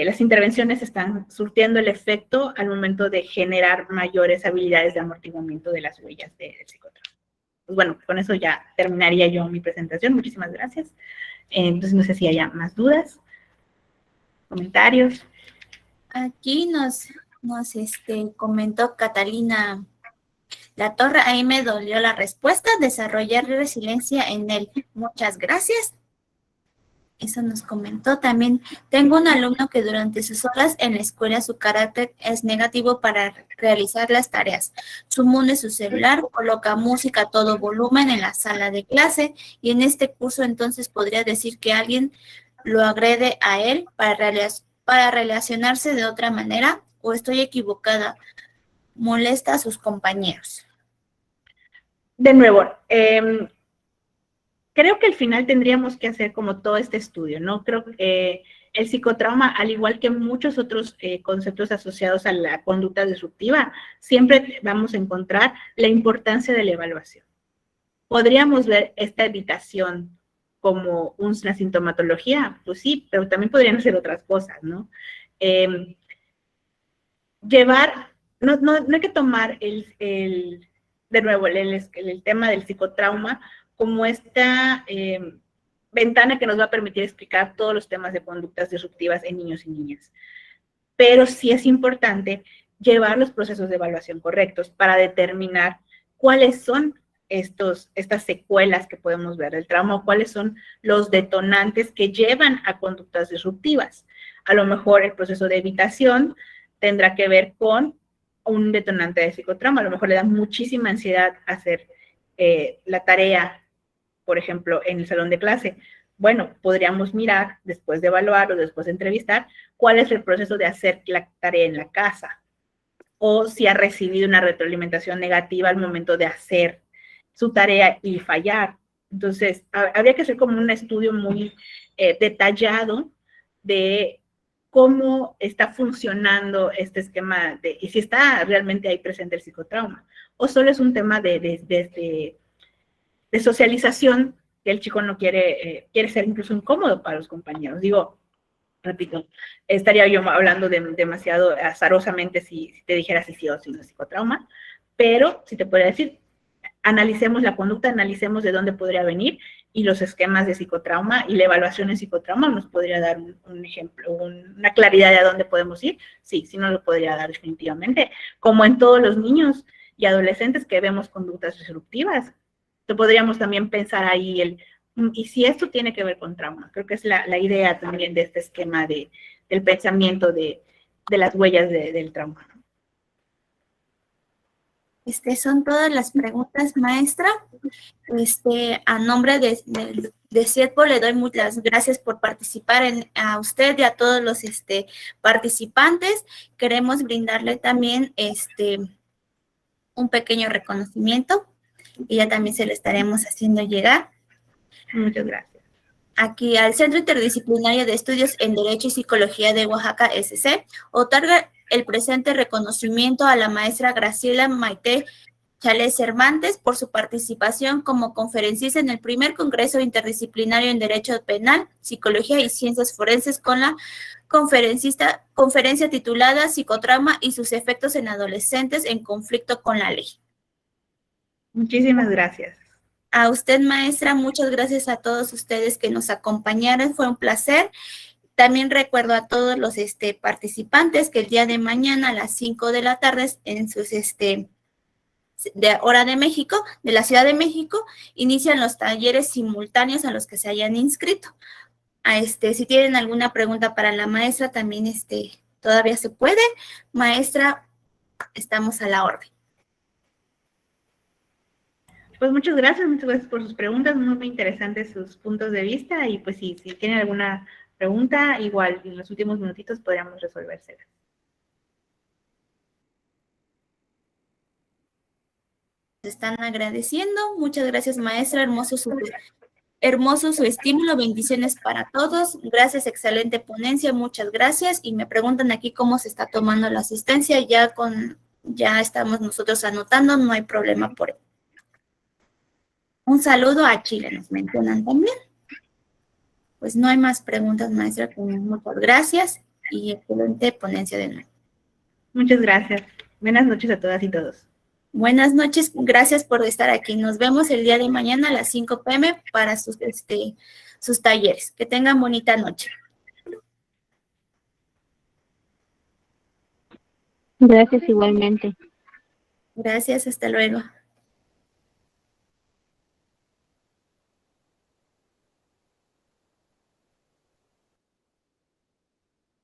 las intervenciones están surtiendo el efecto al momento de generar mayores habilidades de amortiguamiento de las huellas del psicotrauma. Pues bueno, con eso ya terminaría yo mi presentación. Muchísimas gracias. Entonces, no sé si haya más dudas, comentarios. Aquí nos comentó Catalina La Torre, ahí me dolió la respuesta, desarrollar resiliencia en él. Muchas gracias. Eso nos comentó también. Tengo un alumno que durante sus horas en la escuela su carácter es negativo para realizar las tareas. Su mundo es su celular, coloca música a todo volumen en la sala de clase y en este curso entonces podría decir que alguien lo agrede a él para relacionarse de otra manera, o estoy equivocada. Molesta a sus compañeros. De nuevo, creo que al final tendríamos que hacer como todo este estudio, ¿no? Creo que el psicotrauma, al igual que muchos otros conceptos asociados a la conducta disruptiva, siempre vamos a encontrar la importancia de la evaluación. Podríamos ver esta evitación como una sintomatología, pues sí, pero también podrían ser otras cosas, ¿no? No hay que tomar de nuevo, el tema del psicotrauma como esta ventana que nos va a permitir explicar todos los temas de conductas disruptivas en niños y niñas. Pero sí es importante llevar los procesos de evaluación correctos para determinar cuáles son estas secuelas que podemos ver del trauma o cuáles son los detonantes que llevan a conductas disruptivas. A lo mejor el proceso de evitación tendrá que ver con un detonante de psicotrauma. A lo mejor le da muchísima ansiedad hacer la tarea, por ejemplo, en el salón de clase. Bueno, podríamos mirar, después de evaluar o después de entrevistar, cuál es el proceso de hacer la tarea en la casa, o si ha recibido una retroalimentación negativa al momento de hacer su tarea y fallar. Entonces, habría que hacer como un estudio muy detallado de cómo está funcionando este esquema y si está realmente ahí presente el psicotrauma, o solo es un tema de socialización que el chico no quiere ser incluso incómodo para los compañeros. Digo, repito, estaría yo hablando demasiado azarosamente si te dijera si sí o si no es psicotrauma, pero si te podría decir, analicemos la conducta, analicemos de dónde podría venir y los esquemas de psicotrauma y la evaluación en psicotrauma nos podría dar un ejemplo, una claridad de a dónde podemos ir. Sí, sí nos lo podría dar definitivamente, como en todos los niños y adolescentes que vemos conductas disruptivas. Podríamos también pensar ahí y si esto tiene que ver con trauma. Creo que es la idea también de este esquema del pensamiento de las huellas del trauma. Son todas las preguntas, maestra. A nombre de CIEDPO le doy muchas gracias por participar a usted y a todos los participantes. Queremos brindarle también un pequeño reconocimiento y ya también se lo estaremos haciendo llegar. Muchas gracias. aquí al Centro Interdisciplinario de Estudios en Derecho y Psicología de Oaxaca, SC, otorga el presente reconocimiento a la maestra Graciela Maite Chález Cervantes por su participación como conferencista en el primer Congreso Interdisciplinario en Derecho Penal, Psicología y Ciencias Forenses con la conferencia titulada Psicotrauma y sus efectos en adolescentes en conflicto con la ley. Muchísimas gracias. A usted, maestra, muchas gracias a todos ustedes que nos acompañaron, fue un placer. También recuerdo a todos los participantes que el día de mañana a las 5 de la tarde en sus de hora de México, de la Ciudad de México, inician los talleres simultáneos a los que se hayan inscrito. Si tienen alguna pregunta para la maestra, también todavía se puede. Maestra, estamos a la orden. Pues muchas gracias por sus preguntas, muy interesantes sus puntos de vista y pues si tienen alguna pregunta, igual en los últimos minutitos podríamos resolvérselas. Están agradeciendo. Muchas gracias, maestra. Hermoso su estímulo. Bendiciones para todos. Gracias, excelente ponencia. Muchas gracias. Y me preguntan aquí cómo se está tomando la asistencia. Ya estamos nosotros anotando. No hay problema por ello. Un saludo a Chile, nos mencionan también. Pues no hay más preguntas, maestra. Muchas gracias y excelente ponencia de nuevo. Muchas gracias. Buenas noches a todas y todos. Buenas noches, gracias por estar aquí. Nos vemos el día de mañana a las 5 p.m. para sus talleres. Que tengan bonita noche. Gracias igualmente. Gracias, hasta luego.